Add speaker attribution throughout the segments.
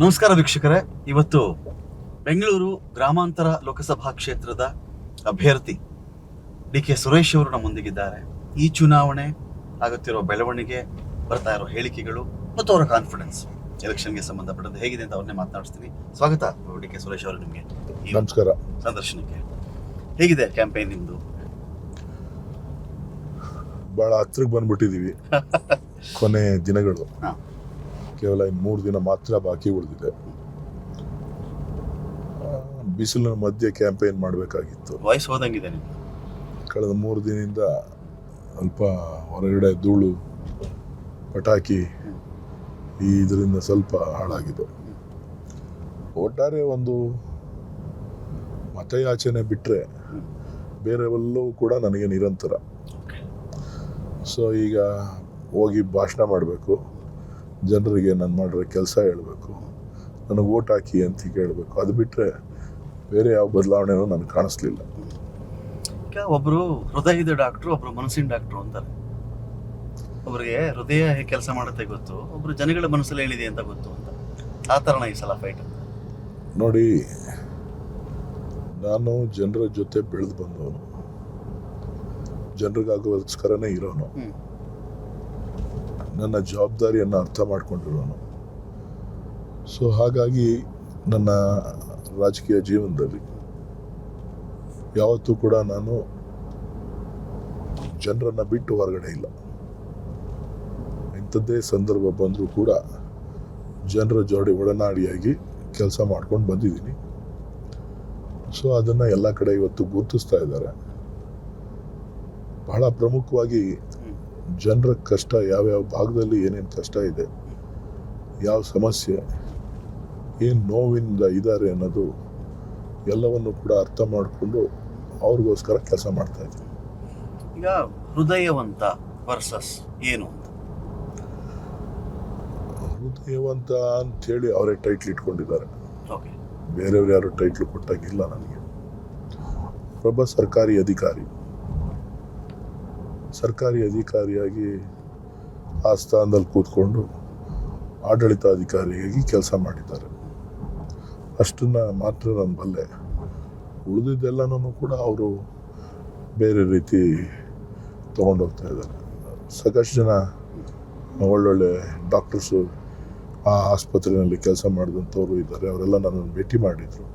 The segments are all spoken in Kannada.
Speaker 1: ನಮಸ್ಕಾರ ವೀಕ್ಷಕರೇ. ಇವತ್ತು ಬೆಂಗಳೂರು ಗ್ರಾಮಾಂತರ ಲೋಕಸಭಾ ಕ್ಷೇತ್ರದ ಅಭ್ಯರ್ಥಿ ಡಿ.ಕೆ. ಸುರೇಶ್ ಅವರು ನಮ್ಮೊಂದಿಗಿದ್ದಾರೆ. ಈ ಚುನಾವಣೆ ಆಗುತ್ತಿರುವ ಬೆಳವಣಿಗೆ, ಬರ್ತಾ ಇರೋ ಹೇಳಿಕೆಗಳು ಮತ್ತು ಅವರ ಕಾನ್ಫಿಡೆನ್ಸ್ ಎಲೆಕ್ಷನ್ಗೆ ಸಂಬಂಧಪಟ್ಟಂತೆ ಹೇಗಿದೆ ಅಂತ ಅವ್ರನ್ನೇ ಮಾತನಾಡಿಸ್ತೀನಿ. ಸ್ವಾಗತ ಡಿ.ಕೆ. ಸುರೇಶ್ ಅವರು ನಿಮಗೆ
Speaker 2: ನಮಸ್ಕಾರ.
Speaker 1: ಸಂದರ್ಶನಕ್ಕೆ. ಹೇಗಿದೆ ಕ್ಯಾಂಪೇನ್ ನಿಮ್ದು?
Speaker 2: ಬಹಳ ಹತ್ರಕ್ಕೆ ಬಂದ್ಬಿಟ್ಟಿದೀವಿ. ಕೊನೆ ದಿನಗಳು, ಕೇವಲ ಇನ್ನು 3 ದಿನ ಮಾತ್ರ ಬಾಕಿ ಉಳಿದಿದೆ. ಬಿಸಿಲಿನ ಮಧ್ಯೆ ಕ್ಯಾಂಪೇನ್ ಮಾಡಬೇಕಾಗಿತ್ತು.
Speaker 1: ವಾಯ್ಸ್ ಹೋದಂಗಿದೆ ನಿಮ್ದು.
Speaker 2: ಕಳೆದ 3 ದಿನದಿಂದ ಸ್ವಲ್ಪ ಹೊರಗಡೆ ಧೂಳು, ಪಟಾಕಿ ಇದರಿಂದ ಸ್ವಲ್ಪ ಹಾಳಾಗಿದೆ. ಒಟ್ಟಾರೆ ಒಂದು ಮತಯಾಚನೆ ಬಿಟ್ಟರೆ ಬೇರೆವೆಲ್ಲವೂ ಕೂಡ ನನಗೆ ನಿರಂತರ. ಸೊ ಈಗ ಹೋಗಿ ಭಾಷಣ ಮಾಡಬೇಕು, ಜನರಿಗೆ ನಾನು ಮಾಡಿರೋ ಕೆಲಸ ಹೇಳಬೇಕು, ನನಗೆ ಓಟ್ ಹಾಕಿ ಅಂತ ಕೇಳಬೇಕು. ಅದು ಬಿಟ್ಟರೆ ಬೇರೆ ಯಾವ ಬದಲಾವಣೆನೂ ನನಗೆ ಕಾಣಿಸ್ಲಿಲ್ಲ.
Speaker 1: ಈಗ ಒಬ್ಬರು ಹೃದಯದ ಡಾಕ್ಟ್ರು, ಒಬ್ಬರು ಮನಸ್ಸಿನ ಡಾಕ್ಟ್ರು ಅಂತಾರೆ. ಒಬ್ಬರಿಗೆ ಹೃದಯ ಹೇಗೆ ಕೆಲಸ ಮಾಡುತ್ತೆ ಗೊತ್ತು, ಒಬ್ಬರು ಜನಗಳ ಮನಸ್ಸಲ್ಲಿ ಏನಿದೆ ಅಂತ ಗೊತ್ತು ಅಂತ. ಆ ಥರನ ಈ ಸಲ ಫೈಟ್ ಅಂತ
Speaker 2: ನೋಡಿ. ನಾನು ಜನರ ಜೊತೆ ಬೆಳೆದು ಬಂದವನು, ಜನರಿಗಾಗೋಸ್ಕರನೇ ಇರೋನು, ನನ್ನ ಜವಾಬ್ದಾರಿಯನ್ನು ಅರ್ಥ ಮಾಡ್ಕೊಂಡಿರೋನು. ಸೊ ಹಾಗಾಗಿ ನನ್ನ ರಾಜಕೀಯ ಜೀವನದಲ್ಲಿ ಯಾವತ್ತೂ ಕೂಡ ನಾನು ಜನರನ್ನು ಬಿಟ್ಟು ಹೊರಗಡೆ ಇಲ್ಲ. ಇಂಥದ್ದೇ ಸಂದರ್ಭ ಬಂದರೂ ಕೂಡ ಜನರ ಜೋಡಿ ಒಡನಾಡಿಯಾಗಿ ಕೆಲಸ ಮಾಡ್ಕೊಂಡು ಬಂದಿದ್ದೀನಿ. ಸೊ ಅದನ್ನು ಎಲ್ಲ ಕಡೆ ಇವತ್ತು ಗುರುತಿಸ್ತಾ ಇದ್ದಾರೆ. ಬಹಳ ಪ್ರಮುಖವಾಗಿ ಜನರ ಕಷ್ಟ, ಯಾವ್ಯಾವ ಭಾಗದಲ್ಲಿ ಏನೇನು ಕಷ್ಟ ಇದೆ, ಯಾವ ಸಮಸ್ಯೆ, ಏನು ನೋವಿಂದ ಇದ್ದಾರೆ ಅನ್ನೋದು ಎಲ್ಲವನ್ನು ಕೂಡ ಅರ್ಥ ಮಾಡಿಕೊಂಡು ಅವ್ರಿಗೋಸ್ಕರ ಕೆಲಸ ಮಾಡ್ತಾ ಇದ್ದೀನಿ.
Speaker 1: ಈಗ ಹೃದಯವಂತ ವರ್ಸಸ್ ಏನು ಅಂತ?
Speaker 2: ಹೃದಯವಂತ ಅಂಥೇಳಿ ಅವರೇ ಟೈಟ್ಲ್ ಇಟ್ಕೊಂಡಿದ್ದಾರೆ.
Speaker 1: ಓಕೆ,
Speaker 2: ಬೇರೆಯವ್ರು ಯಾರು ಟೈಟ್ಲ್ ಕೊಟ್ಟಾಗಿಲ್ಲ ನನಗೆ. ಒಬ್ಬ ಸರ್ಕಾರಿ ಅಧಿಕಾರಿಯಾಗಿ ಆ ಸ್ಥಾನದಲ್ಲಿ ಕೂತ್ಕೊಂಡು ಆಡಳಿತಾಧಿಕಾರಿಯಾಗಿ ಕೆಲಸ ಮಾಡಿದ್ದಾರೆ. ಅಷ್ಟನ್ನ ಮಾತ್ರ ನಾನು ಬಲ್ಲೆ. ಉಳಿದಿದ್ದೆಲ್ಲನೂ ಕೂಡ ಅವರು ಬೇರೆ ರೀತಿ ತೊಗೊಂಡೋಗ್ತಾ ಇದ್ದಾರೆ. ಸಾಕಷ್ಟು ಜನ ಒಳ್ಳೊಳ್ಳೆ ಡಾಕ್ಟರ್ಸು ಆ ಆಸ್ಪತ್ರೆಯಲ್ಲಿ ಕೆಲಸ ಮಾಡಿದಂಥವ್ರು ಇದ್ದಾರೆ. ಅವರೆಲ್ಲ ನನ್ನನ್ನು ಭೇಟಿ ಮಾಡಿದರು.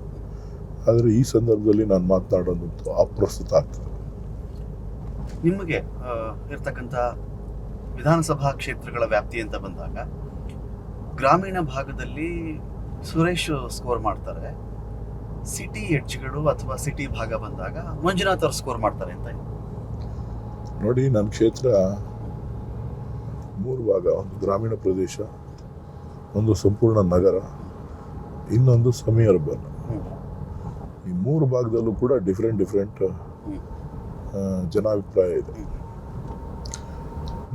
Speaker 2: ಆದರೆ ಈ ಸಂದರ್ಭದಲ್ಲಿ ನಾನು ಮಾತನಾಡೋದಂತೂ ಅಪ್ರಸ್ತುತ ಆಗ್ತದೆ.
Speaker 1: ನಿಮಗೆ ಇರ್ತಕ್ಕಂಥ ವಿಧಾನಸಭಾ ಕ್ಷೇತ್ರಗಳ ವ್ಯಾಪ್ತಿ ಅಂತ ಬಂದಾಗ ಗ್ರಾಮೀಣ ಭಾಗದಲ್ಲಿ ಸುರೇಶ್ ಸ್ಕೋರ್ ಮಾಡ್ತಾರೆ, ಸಿಟಿ ಎಡ್ಜ್ಗಳು ಅಥವಾ ಸಿಟಿ ಭಾಗ ಬಂದಾಗ ಮಂಜುನಾಥ್ ಅವ್ರು ಸ್ಕೋರ್ ಮಾಡ್ತಾರೆ ಅಂತ.
Speaker 2: ನೋಡಿ, ನನ್ನ ಕ್ಷೇತ್ರ 3 ಭಾಗ. ಒಂದು ಗ್ರಾಮೀಣ ಪ್ರದೇಶ, ಒಂದು ಸಂಪೂರ್ಣ ನಗರ, ಇನ್ನೊಂದು ಸೆಮಿ ಅರ್ಬನ್. ಈ 3 ಭಾಗದಲ್ಲೂ ಕೂಡ ಡಿಫ್ರೆಂಟ್ ಜನಾಭಿಪ್ರಾಯ ಇದೆ.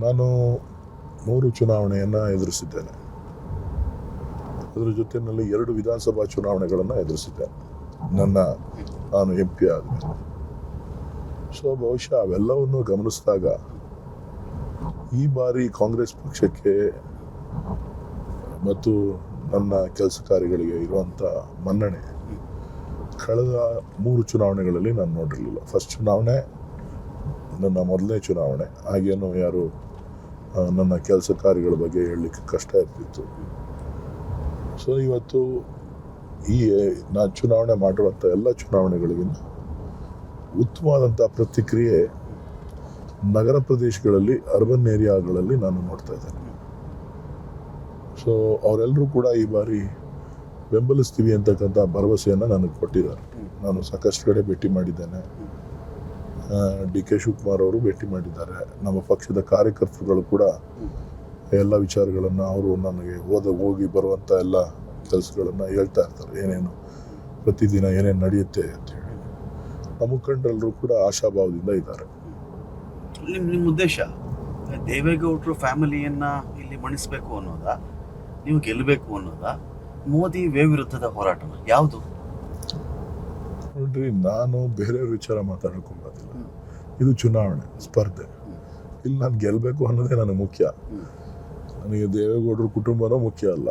Speaker 2: ನಾನು 3 ಚುನಾವಣೆಯನ್ನು ಎದುರಿಸಿದ್ದೇನೆ. ಅದರ ಜೊತೆಯಲ್ಲಿ 2 ವಿಧಾನಸಭಾ ಚುನಾವಣೆಗಳನ್ನು ಎದುರಿಸಿದ್ದೇನೆ ನಾನು MP ಆದಮೇಲೆ. ಸೊ ಬಹುಶಃ ಅವೆಲ್ಲವನ್ನು ಗಮನಿಸಿದಾಗ ಈ ಬಾರಿ ಕಾಂಗ್ರೆಸ್ ಪಕ್ಷಕ್ಕೆ ಮತ್ತು ನನ್ನ ಕೆಲಸ ಕಾರ್ಯಗಳಿಗೆ ಇರುವಂಥ ಮನ್ನಣೆ ಕಳೆದ 3 ಚುನಾವಣೆಗಳಲ್ಲಿ ನಾನು ನೋಡಿರಲಿಲ್ಲ. ಫಸ್ಟ್ ಚುನಾವಣೆ ನನ್ನ ಮೊದಲನೇ ಚುನಾವಣೆ. ಹಾಗೇನು ಯಾರು ನನ್ನ ಕೆಲಸ ಕಾರ್ಯಗಳ ಬಗ್ಗೆ ಹೇಳಲಿಕ್ಕೆ ಕಷ್ಟ ಇರ್ತಿತ್ತು. ಸೊ ಇವತ್ತು ನಾನು ಚುನಾವಣೆ ಮಾಡಿರುವಂಥ ಎಲ್ಲ ಚುನಾವಣೆಗಳಿಗಿಂತ ಉತ್ತಮವಾದಂಥ ಪ್ರತಿಕ್ರಿಯೆ ನಗರ ಪ್ರದೇಶಗಳಲ್ಲಿ, ಅರ್ಬನ್ ಏರಿಯಾಗಳಲ್ಲಿ ನಾನು ನೋಡ್ತಾ ಇದ್ದೇನೆ. ಸೊ ಅವರೆಲ್ಲರೂ ಕೂಡ ಈ ಬಾರಿ ಬೆಂಬಲಿಸ್ತೀವಿ ಅಂತಕ್ಕಂಥ ಭರವಸೆಯನ್ನು ನನಗೆ ಕೊಟ್ಟಿದ್ದಾರೆ. ನಾನು ಸಾಕಷ್ಟು ಕಡೆ ಭೇಟಿ ಮಾಡಿದ್ದೇನೆ. ಡಿ.ಕೆ. ಶಿವಕುಮಾರ್ ಅವರು ಭೇಟಿ ಮಾಡಿದ್ದಾರೆ. ನಮ್ಮ ಪಕ್ಷದ ಕಾರ್ಯಕರ್ತರುಗಳು ಕೂಡ ಎಲ್ಲ ವಿಚಾರಗಳನ್ನು ಅವರು ನನಗೆ ಹೋಗಿ ಬರುವಂಥ ಎಲ್ಲ ಕೆಲಸಗಳನ್ನು ಹೇಳ್ತಾ ಇರ್ತಾರೆ. ಏನೇನು ಪ್ರತಿದಿನ ಏನೇನು ನಡೆಯುತ್ತೆ ಅಂತೇಳಿ ನಮ್ಮ ಮುಖಂಡರೆಲ್ಲರೂ ಕೂಡ ಆಶಾಭಾವದಿಂದ ಇದ್ದಾರೆ.
Speaker 1: ನಿಮ್ಮ ಉದ್ದೇಶ ದೇವೇಗೌಡರು ಫ್ಯಾಮಿಲಿಯನ್ನು ಇಲ್ಲಿ ಮಣಿಸಬೇಕು ಅನ್ನೋದಾ, ನೀವು ಗೆಲ್ಲಬೇಕು ಅನ್ನೋದಾ, ಮೋದಿ ವಿರುದ್ಧದ ಹೋರಾಟನ ಯಾವುದು?
Speaker 2: ನೋಡ್ರಿ, ನಾನು ಬೇರೆಯವ್ರ ವಿಚಾರ ಮಾತಾಡ್ಕೊಂಬಂದಿಲ್ಲ. ಇದು ಚುನಾವಣೆ ಸ್ಪರ್ಧೆ. ಇಲ್ಲಿ ನಾನು ಗೆಲ್ಲಬೇಕು ಅನ್ನೋದೇ ನನಗೆ ಮುಖ್ಯ. ನನಗೆ ದೇವೇಗೌಡರ ಕುಟುಂಬನೂ ಮುಖ್ಯ ಅಲ್ಲ,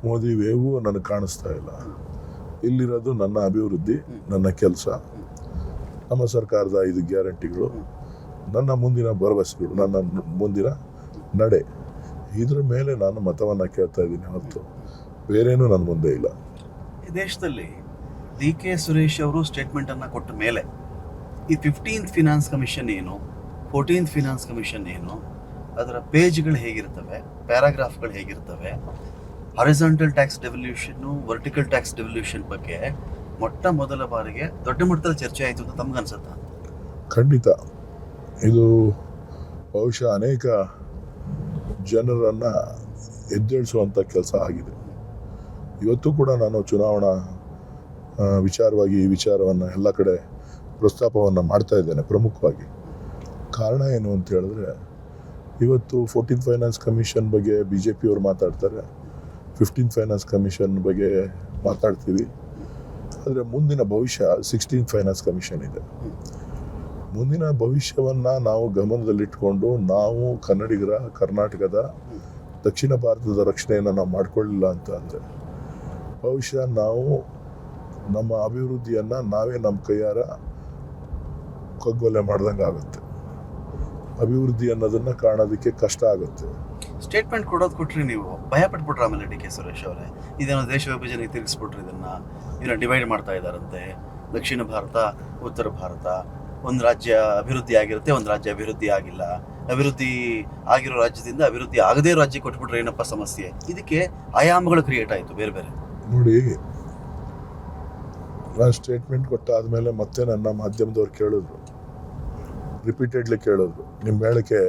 Speaker 2: ಮೋದಿ ವೇವು ನನಗೆ ಕಾಣಿಸ್ತಾ ಇಲ್ಲ. ಇಲ್ಲಿರೋದು ನನ್ನ ಅಭಿವೃದ್ಧಿ, ನನ್ನ ಕೆಲಸ, ನಮ್ಮ ಸರ್ಕಾರದ 5 ಗ್ಯಾರಂಟಿಗಳು, ನನ್ನ ಮುಂದಿನ ಭರವಸೆಗಳು, ನನ್ನ ಮುಂದಿನ ನಡೆ, ಇದ್ರ ಮೇಲೆ ನಾನು ಮತವನ್ನು ಕೇಳ್ತಾ ಇದ್ದೀನಿ ಹೊರತು ಬೇರೇನೂ ನನ್ನ ಮುಂದೆ ಇಲ್ಲ.
Speaker 1: ಈ ದೇಶದಲ್ಲಿ DK ಸುರೇಶ್ ಅವರು ಸ್ಟೇಟ್ಮೆಂಟನ್ನು ಕೊಟ್ಟ ಮೇಲೆ ಈ 15th ಫಿನಾನ್ಸ್ ಕಮಿಷನ್ ಏನು, 14th ಫಿನಾನ್ಸ್ ಕಮಿಷನ್ ಏನು, ಅದರ ಪೇಜ್ಗಳು ಹೇಗಿರ್ತವೆ, ಪ್ಯಾರಾಗ್ರಾಫ್ಗಳು ಹೇಗಿರ್ತವೆ, ಹಾರಿಜಾಂಟಲ್ ಟ್ಯಾಕ್ಸ್ ಡೆವಲ್ಯೂಷನ್ನು, ವರ್ಟಿಕಲ್ ಟ್ಯಾಕ್ಸ್ ಡೆವಲ್ಯೂಷನ್ ಬಗ್ಗೆ ಮೊಟ್ಟ ಮೊದಲ ಬಾರಿಗೆ ದೊಡ್ಡ ಮಟ್ಟದಲ್ಲಿ ಚರ್ಚೆ ಆಯಿತು ಅಂತ ತಮ್ಗನ್ಸುತ್ತಾ?
Speaker 2: ಖಂಡಿತ ಇದು ಬಹುಶಃ ಅನೇಕ ಜನರನ್ನು ಎದ್ದೇಳಿಸುವಂಥ ಕೆಲಸ ಆಗಿದೆ. ಇವತ್ತು ಕೂಡ ನಾನು ಚುನಾವಣಾ ವಿಚಾರವಾಗಿ ಈ ವಿಚಾರವನ್ನು ಎಲ್ಲ ಕಡೆ ಪ್ರಸ್ತಾಪವನ್ನು ಮಾಡ್ತಾ ಇದ್ದೇನೆ. ಪ್ರಮುಖವಾಗಿ ಕಾರಣ ಏನು ಅಂತ ಹೇಳಿದ್ರೆ, ಇವತ್ತು 14th ಫೈನಾನ್ಸ್ ಕಮಿಷನ್ ಬಗ್ಗೆ BJP ಅವರು ಮಾತಾಡ್ತಾರೆ, 15th ಫೈನಾನ್ಸ್ ಕಮಿಷನ್ ಬಗ್ಗೆ ಮಾತಾಡ್ತೀವಿ. ಆದರೆ ಮುಂದಿನ ಭವಿಷ್ಯ 16th ಫೈನಾನ್ಸ್ ಕಮಿಷನ್ ಇದೆ. ಮುಂದಿನ ಭವಿಷ್ಯವನ್ನು ನಾವು ಗಮನದಲ್ಲಿಟ್ಕೊಂಡು ನಾವು ಕರ್ನಾಟಕದ ದಕ್ಷಿಣ ಭಾರತದ ರಕ್ಷಣೆಯನ್ನು ನಾವು ಮಾಡಿಕೊಳ್ಳಿಲ್ಲ ಅಂತ ಅಂದರೆ ಬಹುಶಃ ನಾವು ನಮ್ಮ ಅಭಿವೃದ್ಧಿಯನ್ನು ನಾವೇ ನಮ್ಮ ಕೈಯಾರ ಕಗ್ಗೊಲೆ ಮಾಡ್ದಂಗೆ ಆಗುತ್ತೆ. ಅಭಿವೃದ್ಧಿ ಅನ್ನೋದನ್ನು ಕಾಣೋದಕ್ಕೆ ಕಷ್ಟ ಆಗುತ್ತೆ.
Speaker 1: ಸ್ಟೇಟ್ಮೆಂಟ್ ಕೊಟ್ರಿ, ನೀವು ಭಯ ಪಟ್ಬಿಟ್ರೆ ಆಮೇಲೆ DK ಸುರೇಶ್ ಅವರೇ, ಇದೇನೋ ದೇಶ ವಿಭಜನೆಗೆ ತಿರುಗಿಸ್ಬಿಟ್ರಿ, ಇದನ್ನ ಡಿವೈಡ್ ಮಾಡ್ತಾ ಇದ್ದಾರಂತೆ. ದಕ್ಷಿಣ ಭಾರತ, ಉತ್ತರ ಭಾರತ, ಒಂದು ರಾಜ್ಯ ಅಭಿವೃದ್ಧಿ ಆಗಿರುತ್ತೆ, ಒಂದು ರಾಜ್ಯ ಅಭಿವೃದ್ಧಿ ಆಗಿಲ್ಲ, ಅಭಿವೃದ್ಧಿ ಆಗಿರೋ ರಾಜ್ಯದಿಂದ ಅಭಿವೃದ್ಧಿ ಆಗದೇ ರಾಜ್ಯಕ್ಕೆ ಕೊಟ್ಬಿಟ್ರೆ ಏನಪ್ಪ ಸಮಸ್ಯೆ? ಇದಕ್ಕೆ ಆಯಾಮಗಳು ಕ್ರಿಯೇಟ್ ಆಯಿತು ಬೇರೆ ಬೇರೆ.
Speaker 2: ನೋಡಿ, ನಾನು ಸ್ಟೇಟ್ಮೆಂಟ್ ಕೊಟ್ಟಾದ್ಮೇಲೆ ಮತ್ತೆ ನನ್ನ ಮಾಧ್ಯಮದವ್ರು ಕೇಳಿದ್ರು, ರಿಪೀಟೆಡ್ಲಿ ಕೇಳಿದ್ರು, ನಿಮ್ಮ ಹೇಳಿಕೆ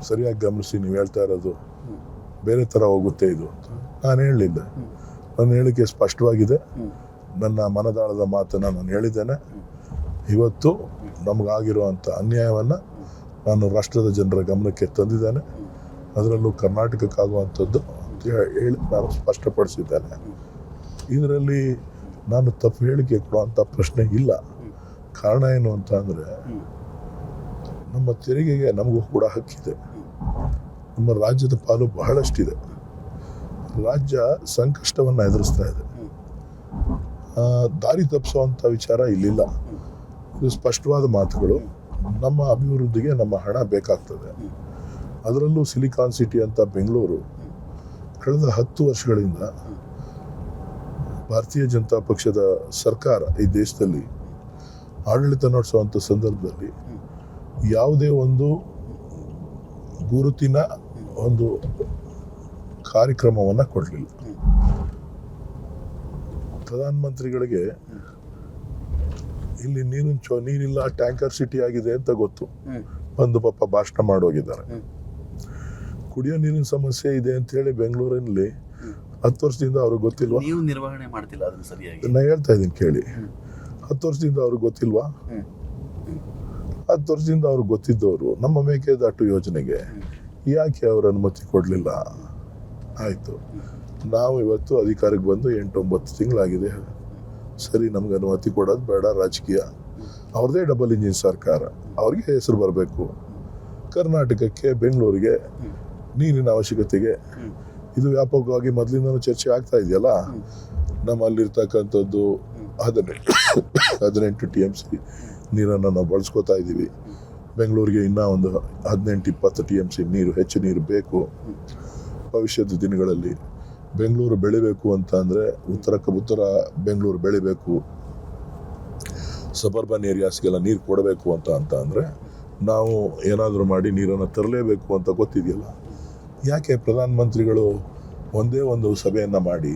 Speaker 2: ಸರಿಯಾಗಿ ಗಮನಿಸಿ, ನೀವು ಹೇಳ್ತಾ ಇರೋದು ಬೇರೆ ಥರ ಹೋಗುತ್ತೆ ಇದು ಅಂತ. ನಾನು ಹೇಳಲಿಲ್ಲ. ನನ್ನ ಹೇಳಿಕೆ ಸ್ಪಷ್ಟವಾಗಿದೆ. ನನ್ನ ಮನದಾಳದ ಮಾತನ್ನು ನಾನು ಹೇಳಿದ್ದೇನೆ. ಇವತ್ತು ನಮಗಾಗಿರುವಂಥ ಅನ್ಯಾಯವನ್ನು ನಾನು ರಾಷ್ಟ್ರದ ಜನರ ಗಮನಕ್ಕೆ ತಂದಿದ್ದೇನೆ. ಅದರಲ್ಲೂ ಕರ್ನಾಟಕಕ್ಕಾಗುವಂಥದ್ದು ಅಂತ ಹೇಳಿ ನಾನು ಸ್ಪಷ್ಟಪಡಿಸಿದ್ದೇನೆ. ಇದರಲ್ಲಿ ನಾನು ತಪ್ಪು ಹೇಳಿಕೆ ಕೊಡುವಂಥ ಪ್ರಶ್ನೆ ಇಲ್ಲ. ಕಾರಣ ಏನು ಅಂತ ಅಂದರೆ, ನಮ್ಮ ತೆರಿಗೆಗೆ ನಮಗೂ ಕೂಡ ಹಕ್ಕಿದೆ. ನಮ್ಮ ರಾಜ್ಯದ ಪಾಲು ಬಹಳಷ್ಟಿದೆ. ರಾಜ್ಯ ಸಂಕಷ್ಟವನ್ನು ಎದುರಿಸ್ತಾ ಇದೆ. ದಾರಿ ತಪ್ಪಿಸುವಂಥ ವಿಚಾರ ಇಲ್ಲಿಲ್ಲ. ಇದು ಸ್ಪಷ್ಟವಾದ ಮಾತುಗಳು. ನಮ್ಮ ಅಭಿವೃದ್ಧಿಗೆ ನಮ್ಮ ಹಣ ಬೇಕಾಗ್ತದೆ. ಅದರಲ್ಲೂ ಸಿಲಿಕಾನ್ ಸಿಟಿ ಅಂತ ಬೆಂಗಳೂರು ಕಳೆದ 10 ವರ್ಷಗಳಿಂದ ಭಾರತೀಯ ಜನತಾ ಪಕ್ಷದ ಸರ್ಕಾರ ಈ ದೇಶದಲ್ಲಿ ಆಡಳಿತ ನಡೆಸುವಂಥ ಸಂದರ್ಭದಲ್ಲಿ ಯಾವುದೇ ಒಂದು ಗುರುತಿನ ಒಂದು ಕಾರ್ಯಕ್ರಮವನ್ನು ಕೊಡಲಿಲ್ಲ. ಪ್ರಧಾನಮಂತ್ರಿಗಳಿಗೆ ಇಲ್ಲಿ ನೀರಿಲ್ಲ, ಟ್ಯಾಂಕರ್ ಸಿಟಿ ಆಗಿದೆ ಅಂತ ಗೊತ್ತು. ಒಂದು ಪಾಪ ಭಾಷಣ ಮಾಡೋಗಿದ್ದಾರೆ. ಕುಡಿಯೋ ನೀರಿನ ಸಮಸ್ಯೆ ಇದೆ ಅಂತ ಹೇಳಿ ಬೆಂಗಳೂರಿನಲ್ಲಿ 10 ವರ್ಷದಿಂದ ಅವ್ರಿಗೆ ಗೊತ್ತಿಲ್ವಾ?
Speaker 1: ನೀವು ನಿರ್ವಹಣೆ ಮಾಡ್ತಿಲ್ಲ ಅದನ್ನ ಸರಿಯಾಗಿ.
Speaker 2: ನಾನು ಹೇಳ್ತಾ ಇದ್ದೀನಿ ಕೇಳಿ. 10 ವರ್ಷದಿಂದ ಅವ್ರಿಗೆ ಗೊತ್ತಿಲ್ವಾ? 10 ವರ್ಷದಿಂದ ಅವ್ರಿಗೆ ಗೊತ್ತಿದ್ದವರು ನಮ್ಮ ಮೇಕೆದಾಟು ಯೋಜನೆಗೆ ಯಾಕೆ ಅವ್ರ ಅನುಮತಿ ಕೊಡಲಿಲ್ಲ? ಆಯಿತು, ನಾವು ಇವತ್ತು ಅಧಿಕಾರಕ್ಕೆ ಬಂದು 8-9 ತಿಂಗಳಾಗಿದೆ. ಸರಿ, ನಮ್ಗೆ ಅನುಮತಿ ಕೊಡೋದು ಬೇಡ, ರಾಜಕೀಯ. ಅವ್ರದ್ದೇ ಡಬಲ್ ಇಂಜಿನ್ ಸರ್ಕಾರ, ಅವ್ರಿಗೆ ಹೆಸರು ಬರಬೇಕು. ಕರ್ನಾಟಕಕ್ಕೆ, ಬೆಂಗಳೂರಿಗೆ ನೀರಿನ ಅವಶ್ಯಕತೆಗೆ ಇದು ವ್ಯಾಪಕವಾಗಿ ಮೊದಲಿಂದನೂ ಚರ್ಚೆ ಆಗ್ತಾ ಇದೆಯಲ್ಲ. ನಮ್ಮಲ್ಲಿರ್ತಕ್ಕಂಥದ್ದು 18 TMC ನೀರನ್ನು ನಾವು ಬಳಸ್ಕೋತಾ ಇದ್ದೀವಿ. ಬೆಂಗಳೂರಿಗೆ ಇನ್ನೂ ಒಂದು 18-20 TMC ನೀರು, ಹೆಚ್ಚು ನೀರು ಬೇಕು. ಭವಿಷ್ಯದ ದಿನಗಳಲ್ಲಿ ಬೆಂಗಳೂರು ಬೆಳಿಬೇಕು ಅಂತ ಅಂದರೆ ಉತ್ತರ ಬೆಂಗಳೂರು ಬೆಳಿಬೇಕು, ಸಬರ್ಬನ್ ಏರಿಯಾಸ್ಗೆಲ್ಲ ನೀರು ಕೊಡಬೇಕು ಅಂತ ಅಂದರೆ ನಾವು ಏನಾದರೂ ಮಾಡಿ ನೀರನ್ನು ತರಲೇಬೇಕು ಅಂತ ಗೊತ್ತಿದೆಯಲ್ಲ. ಯಾಕೆ ಪ್ರಧಾನಮಂತ್ರಿಗಳು ಒಂದೇ ಒಂದು ಸಭೆಯನ್ನು ಮಾಡಿ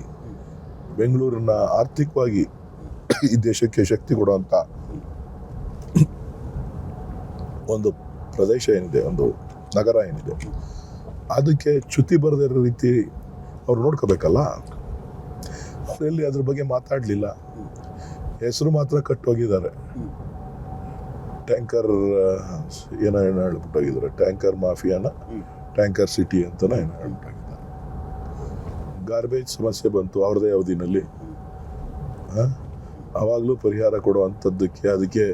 Speaker 2: ಬೆಂಗಳೂರನ್ನ ಆರ್ಥಿಕವಾಗಿ ಈ ದೇಶಕ್ಕೆ ಶಕ್ತಿ ಕೊಡುವಂಥ ಒಂದು ಪ್ರದೇಶ ಏನಿದೆ, ಒಂದು ನಗರ ಏನಿದೆ, ಅದಕ್ಕೆ ಚ್ಯುತಿ ಬರದಿರೋ ರೀತಿ ಅವ್ರು ನೋಡ್ಕೋಬೇಕಲ್ಲ. ಅವರೆಲ್ಲಿ ಅದ್ರ ಬಗ್ಗೆ ಮಾತಾಡಲಿಲ್ಲ. ಹೆಸರು ಮಾತ್ರ ಕಟ್ಟೋಗಿದ್ದಾರೆ. ಟ್ಯಾಂಕರ್ ಏನೋ ಹೇಳ್ಬಿಟ್ಟೋಗಿದ್ದಾರೆ, ಟ್ಯಾಂಕರ್ ಮಾಫಿಯಾನ ಟ್ಯಾಂಕರ್ ಸಿಟಿ ಅಂತಲೇ ಏನೋ ಹೇಳ್ಬಿಟ್ಟೋಗಿದ್ದಾರೆ. ಗಾರ್ಬೇಜ್ ಸಮಸ್ಯೆ ಬಂತು ಅವ್ರದೇ ಅವಧಿನಲ್ಲಿ. ಆವಾಗಲೂ ಪರಿಹಾರ ಕೊಡುವಂಥದ್ದಕ್ಕೆ ಅದಕ್ಕೆ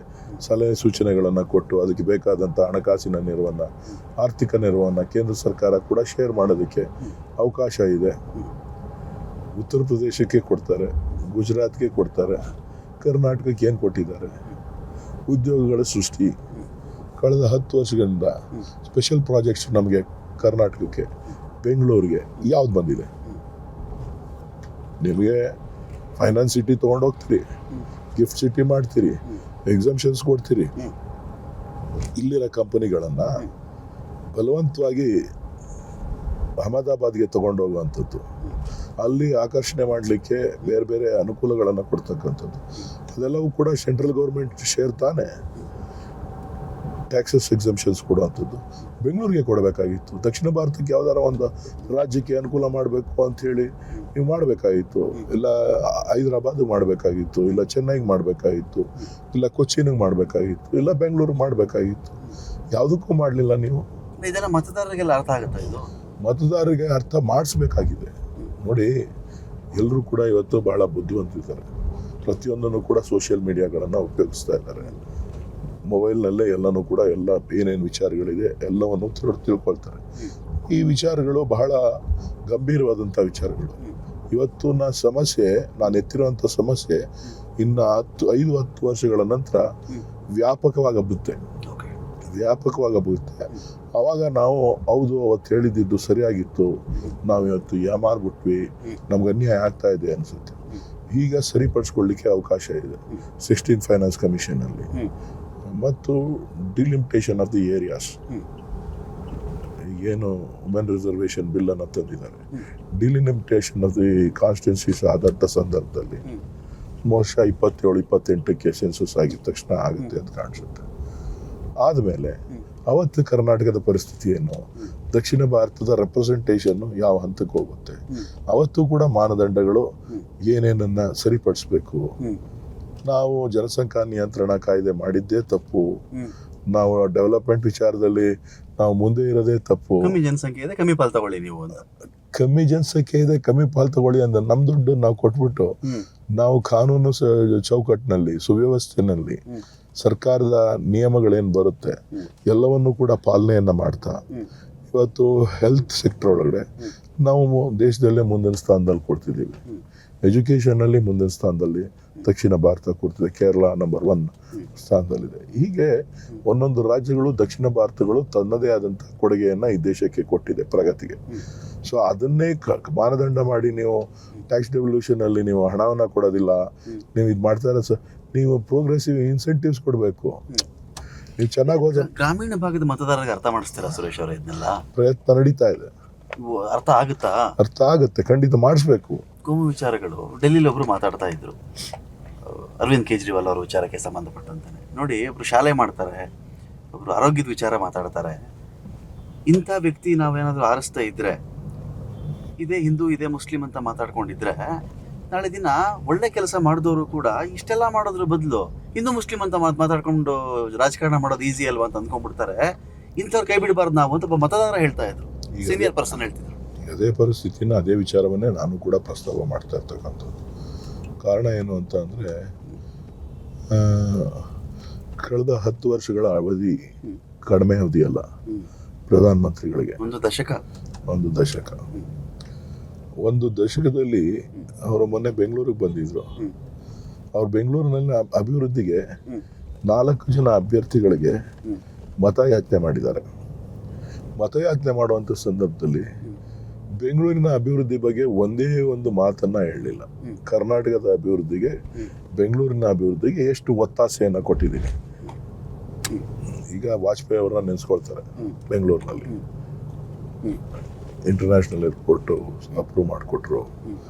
Speaker 2: ಸಲಹೆ ಸೂಚನೆಗಳನ್ನು ಕೊಟ್ಟು ಅದಕ್ಕೆ ಬೇಕಾದಂಥ ಹಣಕಾಸಿನ ನೆರವನ್ನು, ಆರ್ಥಿಕ ನೆರವನ್ನು ಕೇಂದ್ರ ಸರ್ಕಾರ ಕೂಡ ಶೇರ್ ಮಾಡೋದಕ್ಕೆ ಅವಕಾಶ ಇದೆ. ಉತ್ತರ ಪ್ರದೇಶಕ್ಕೆ ಕೊಡ್ತಾರೆ, ಗುಜರಾತ್ಗೆ ಕೊಡ್ತಾರೆ, ಕರ್ನಾಟಕಕ್ಕೆ ಏನು ಕೊಟ್ಟಿದ್ದಾರೆ? ಉದ್ಯೋಗಗಳ ಸೃಷ್ಟಿ. ಕಳೆದ 10 ವರ್ಷಗಳಿಂದ ಸ್ಪೆಷಲ್ ಪ್ರಾಜೆಕ್ಟ್ಸ್ ನಮಗೆ ಕರ್ನಾಟಕಕ್ಕೆ, ಬೆಂಗಳೂರಿಗೆ ಯಾವ್ದು ಬಂದಿದೆ? ನಿಮಗೆ ಫೈನಾನ್ಸ್ ಸಿಟಿ ತೊಗೊಂಡೋಗ್ತೀರಿ, ಗಿಫ್ಟ್ ಸಿಟಿ ಮಾಡ್ತೀರಿ, ಎಕ್ಸಾಮ್ಷನ್ಸ್ ಕೊಡ್ತೀರಿ. ಇಲ್ಲಿರೋ ಕಂಪನಿಗಳನ್ನು ಬಲವಂತವಾಗಿ ಅಹಮದಾಬಾದ್ಗೆ ತೊಗೊಂಡೋಗುವಂಥದ್ದು, ಅಲ್ಲಿ ಆಕರ್ಷಣೆ ಮಾಡಲಿಕ್ಕೆ ಬೇರೆ ಬೇರೆ ಅನುಕೂಲಗಳನ್ನು ಕೊಡ್ತಕ್ಕಂಥದ್ದು, ಅದೆಲ್ಲವೂ ಕೂಡ ಸೆಂಟ್ರಲ್ ಗೌರ್ಮೆಂಟ್ ಶೇರ್ ತಾನೇ. ಟ್ಯಾಕ್ಸಸ್ ಎಕ್ಸಮ್ಷನ್ಸ್ ಕೊಡುವಂಥದ್ದು ಬೆಂಗಳೂರಿಗೆ ಕೊಡಬೇಕಾಗಿತ್ತು. ದಕ್ಷಿಣ ಭಾರತಕ್ಕೆ ಯಾವ್ದಾರ ಒಂದು ರಾಜ್ಯಕ್ಕೆ ಅನುಕೂಲ ಮಾಡಬೇಕು ಅಂಥೇಳಿ ನೀವು ಮಾಡಬೇಕಾಗಿತ್ತು. ಇಲ್ಲ ಹೈದರಾಬಾದ್ ಮಾಡಬೇಕಾಗಿತ್ತು, ಇಲ್ಲ ಚೆನ್ನೈಗೆ ಮಾಡಬೇಕಾಗಿತ್ತು, ಇಲ್ಲ ಕೊಚ್ಚಿನಿಗೆ ಮಾಡಬೇಕಾಗಿತ್ತು, ಇಲ್ಲ ಬೆಂಗಳೂರಿಗೆ ಮಾಡಬೇಕಾಗಿತ್ತು. ಯಾವುದಕ್ಕೂ ಮಾಡಲಿಲ್ಲ ನೀವು.
Speaker 1: ಇದೆಲ್ಲ ಮತದಾರರಿಗೆಲ್ಲ ಅರ್ಥ ಆಗುತ್ತೆ. ಇದು
Speaker 2: ಮತದಾರರಿಗೆ ಅರ್ಥ ಮಾಡಿಸ್ಬೇಕಾಗಿದೆ. ನೋಡಿ, ಎಲ್ಲರೂ ಕೂಡ ಇವತ್ತು ಬಹಳ ಬುದ್ಧಿವಂತಿದ್ದಾರೆ. ಪ್ರತಿಯೊಂದನ್ನು ಕೂಡ ಸೋಷಿಯಲ್ ಮೀಡಿಯಾಗಳನ್ನು ಉಪಯೋಗಿಸ್ತಾ ಇದ್ದಾರೆ. ಮೊಬೈಲ್ನಲ್ಲೇ ಎಲ್ಲನೂ ಕೂಡ ಎಲ್ಲ ಏನೇನು ವಿಚಾರಗಳಿದೆ ಎಲ್ಲವನ್ನು ತಿಳ್ಕೊಳ್ತಾರೆ. ಈ ವಿಚಾರಗಳು ಬಹಳ ಗಂಭೀರವಾದಂಥ ವಿಚಾರಗಳು. ಇವತ್ತು ನಾನು ಎತ್ತಿರುವಂಥ ಸಮಸ್ಯೆ ಇನ್ನು 5-10 ವರ್ಷಗಳ ನಂತರ ವ್ಯಾಪಕವಾಗಿ ಹಬ್ಬುತ್ತೆ. ಆವಾಗ ನಾವು ಹೌದು ಅವತ್ತು ಹೇಳಿದ್ದು ಸರಿಯಾಗಿತ್ತು, ನಾವು ಇವತ್ತು ಯಾಮಾರ್ಬಿಟ್ವಿ, ನಮ್ಗೆ ಅನ್ಯಾಯ ಆಗ್ತಾ ಇದೆ ಅನಿಸುತ್ತೆ. ಈಗ ಸರಿಪಡಿಸ್ಕೊಳ್ಳಿಕ್ಕೆ ಅವಕಾಶ ಇದೆ 16th ಫೈನಾನ್ಸ್ ಕಮಿಷನಲ್ಲಿ. ಮತ್ತು ಡಿಲಿಮಿಟೇಷನ್ ಆಫ್ ದಿ ಏರಿಯಾಸ್, ಏನು ವುಮೆನ್ ರಿಸರ್ವೇಷನ್ ಬಿಲ್ ಅನ್ನು ತಂದಿದ್ದಾರೆ. ಡಿಲಿಮಿಟೇಷನ್ ಆಫ್ ದಿ ಕಾನ್ಸ್ಟಿಟ್ಯೂನ್ಸೀಸ್ ಆದಂಥ ಸಂದರ್ಭದಲ್ಲಿ ಬಹುಶಃ 27-28ಕ್ಕೆ ಸೆನ್ಸಸ್ ಆಗಿದ ತಕ್ಷಣ ಆಗುತ್ತೆ ಅಂತ ಕಾಣಿಸುತ್ತೆ. ಆದಮೇಲೆ ಅವತ್ತು ಕರ್ನಾಟಕದ ಪರಿಸ್ಥಿತಿ ಏನು, ದಕ್ಷಿಣ ಭಾರತದ ರೆಪ್ರೆಸೆಂಟೇಷನ್ನು ಯಾವ ಹಂತಕ್ಕೆ ಹೋಗುತ್ತೆ, ಅವತ್ತು ಕೂಡ ಮಾನದಂಡಗಳು ಏನೇನನ್ನ ಸರಿಪಡಿಸ್ಬೇಕು. ನಾವು ಜನಸಂಖ್ಯಾ ನಿಯಂತ್ರಣ ಕಾಯ್ದೆ ಮಾಡಿದ್ದೇ ತಪ್ಪು, ನಾವು ಡೆವಲಪ್ಮೆಂಟ್ ವಿಚಾರದಲ್ಲಿ ನಾವು ಮುಂದೆ ಇರೋದೇ ತಪ್ಪು.
Speaker 1: ಕಮ್ಮಿ ಜನಸಂಖ್ಯೆ ಇದೆ, ಕಮ್ಮಿ ಪಾಲ್ ತಗೊಳ್ಳಿ ನೀವು ಅಂತ.
Speaker 2: ಕಮ್ಮಿ ಜನಸಂಖ್ಯೆ ಇದೆ, ಕಮ್ಮಿ ಪಾಲ್ ತಗೊಳ್ಳಿ ಅಂದ್ರೆ ನಮ್ಮ ದುಡ್ಡು ನಾವು ಕೊಟ್ಬಿಟ್ಟು ನಾವು ಕಾನೂನು ಚೌಕಟ್ಟಿನಲ್ಲಿ, ಸುವ್ಯವಸ್ಥೆನಲ್ಲಿ ಸರ್ಕಾರದ ನಿಯಮಗಳೇನು ಬರುತ್ತೆ ಎಲ್ಲವನ್ನು ಕೂಡ ಪಾಲನೆಯನ್ನ ಮಾಡ್ತಾ ಇವತ್ತು ಹೆಲ್ತ್ ಸೆಕ್ಟರ್ ಒಳಗಡೆ ನಾವು ದೇಶದಲ್ಲೇ ಮುಂದಿನ ಸ್ಥಾನದಲ್ಲಿ ಕೊಡ್ತಿದ್ದೀವಿ. ಎಜುಕೇಷನಲ್ಲಿ ಮುಂದಿನ ಸ್ಥಾನದಲ್ಲಿ ದಕ್ಷಿಣ ಭಾರತ ಕೂರ್ತಿದೆ, ಕೇರಳ ನಂಬರ್ 1 ಸ್ಥಾನದಲ್ಲಿದೆ. ಹೀಗೆ ಒಂದೊಂದು ರಾಜ್ಯಗಳು, ದಕ್ಷಿಣ ಭಾರತಗಳು ತನ್ನದೇ ಆದಂಥ ಕೊಡುಗೆಯನ್ನು ಈ ದೇಶಕ್ಕೆ ಕೊಟ್ಟಿದೆ ಪ್ರಗತಿಗೆ. ಸೊ ಅದನ್ನೇ ಮಾನದಂಡ ಮಾಡಿ ನೀವು ಟ್ಯಾಕ್ಸ್ ಡೆವಲ್ಯೂಷನಲ್ಲಿ ನೀವು ಹಣವನ್ನು ಕೊಡೋದಿಲ್ಲ, ನೀವು ಇದು ಮಾಡ್ತಾ ಇರೋ ನೀವು ಪ್ರೋಗ್ರೆಸಿವ್ ಇನ್ಸೆಂಟಿವ್ಸ್ ಕೊಡಬೇಕು. ನೀವು ಚೆನ್ನಾಗಿ ಹೋದ
Speaker 1: ಗ್ರಾಮೀಣ ಭಾಗದ ಮತದಾರರಿಗೆ ಅರ್ಥ ಮಾಡಿಸ್ತೀರಾ ಸುರೇಶ್ ಅವರ? ಇದನ್ನೆಲ್ಲ
Speaker 2: ಪ್ರಯತ್ನ ನಡೀತಾ ಇದೆ.
Speaker 1: ಅರ್ಥ ಆಗುತ್ತಾ?
Speaker 2: ಅರ್ಥ ಆಗುತ್ತೆ, ಖಂಡಿತ ಮಾಡಿಸ್ಬೇಕು.
Speaker 1: ಕೋಮು ವಿಚಾರಗಳು ಡೆಲ್ಲಿಲಿ ಒಬ್ರು ಮಾತಾಡ್ತಾ ಇದ್ರು, ಅರವಿಂದ್ ಕೇಜ್ರಿವಾಲ್ ಅವರ ವಿಚಾರಕ್ಕೆ ಸಂಬಂಧಪಟ್ಟಂತೆ. ನೋಡಿ, ಒಬ್ರು ಶಾಲೆ ಮಾಡ್ತಾರೆ, ಒಬ್ರು ಆರೋಗ್ಯದ ವಿಚಾರ ಮಾತಾಡ್ತಾರೆ. ಇಂಥ ವ್ಯಕ್ತಿ ನಾವೇನಾದರೂ ಆರಿಸ್ತಾ ಇದ್ರೆ, ಇದೇ ಹಿಂದೂ ಇದೇ ಮುಸ್ಲಿಂ ಅಂತ ಮಾತಾಡ್ಕೊಂಡಿದ್ರೆ, ನಾಳೆ ದಿನ ಒಳ್ಳೆ ಕೆಲಸ ಮಾಡಿದವರು ಕೂಡ ಇಷ್ಟೆಲ್ಲ ಮಾಡೋದ್ರ ಬದಲು ಹಿಂದೂ ಮುಸ್ಲಿಂ ಅಂತ ಮಾತಾಡ್ಕೊಂಡು ರಾಜಕಾರಣ ಮಾಡೋದು ಈಸಿ ಅಲ್ವಾ ಅಂತ ಅಂದ್ಕೊಂಡ್ಬಿಡ್ತಾರೆ. ಇಂಥವ್ರು ಕೈ ಬಿಡಬಾರ್ದು ನಾವು ಅಂತ ಒಬ್ಬ ಮತದಾರ ಹೇಳ್ತಾ ಇದ್ರು, ಸೀನಿಯರ್ ಪರ್ಸನ್ ಹೇಳ್ತಿದ್ರು.
Speaker 2: ಅದೇ ಪರಿಸ್ಥಿತಿನ, ಅದೇ ವಿಚಾರವನ್ನೇ ನಾನು ಕೂಡ ಪ್ರಸ್ತಾವ ಮಾಡ್ತಾ ಇರ್ತಕ್ಕಂಥದ್ದು. ಕಾರಣ ಏನು ಅಂತ ಅಂದರೆ, ಕಳೆದ 10 ವರ್ಷಗಳ ಅವಧಿ ಕಡಿಮೆ ಅವಧಿ ಅಲ್ಲ ಪ್ರಧಾನಮಂತ್ರಿಗಳಿಗೆ. ಒಂದು ದಶಕದಲ್ಲಿ ಅವರು ಮೊನ್ನೆ ಬೆಂಗಳೂರಿಗೆ ಬಂದಿದ್ರು. ಅವ್ರು ಬೆಂಗಳೂರಿನಲ್ಲಿ ಅಭಿವೃದ್ಧಿಗೆ 4 ಜನ ಅಭ್ಯರ್ಥಿಗಳಿಗೆ ಮತಯಾಚನೆ ಮಾಡಿದ್ದಾರೆ. ಮತಯಾಚನೆ ಮಾಡುವಂಥ ಸಂದರ್ಭದಲ್ಲಿ ಬೆಂಗಳೂರಿನ ಅಭಿವೃದ್ಧಿ ಬಗ್ಗೆ ಒಂದೇ ಒಂದು ಮಾತನ್ನ ಹೇಳಲಿಲ್ಲ. ಕರ್ನಾಟಕದ ಅಭಿವೃದ್ಧಿಗೆ, ಬೆಂಗಳೂರಿನ ಅಭಿವೃದ್ಧಿಗೆ ಎಷ್ಟು ಒತ್ತಾಸೆಯನ್ನು ಕೊಟ್ಟಿದ್ದೀನಿ. ಈಗ ವಾಜಪೇಯಿ ಅವರನ್ನ ನೆನೆಸ್ಕೊಳ್ತಾರೆ. ಬೆಂಗಳೂರಿನಲ್ಲಿ ಇಂಟರ್ನ್ಯಾಷನಲ್ ಏರ್ಪೋರ್ಟು ಅಪ್ರೂವ್ ಮಾಡಿಕೊಟ್ರು,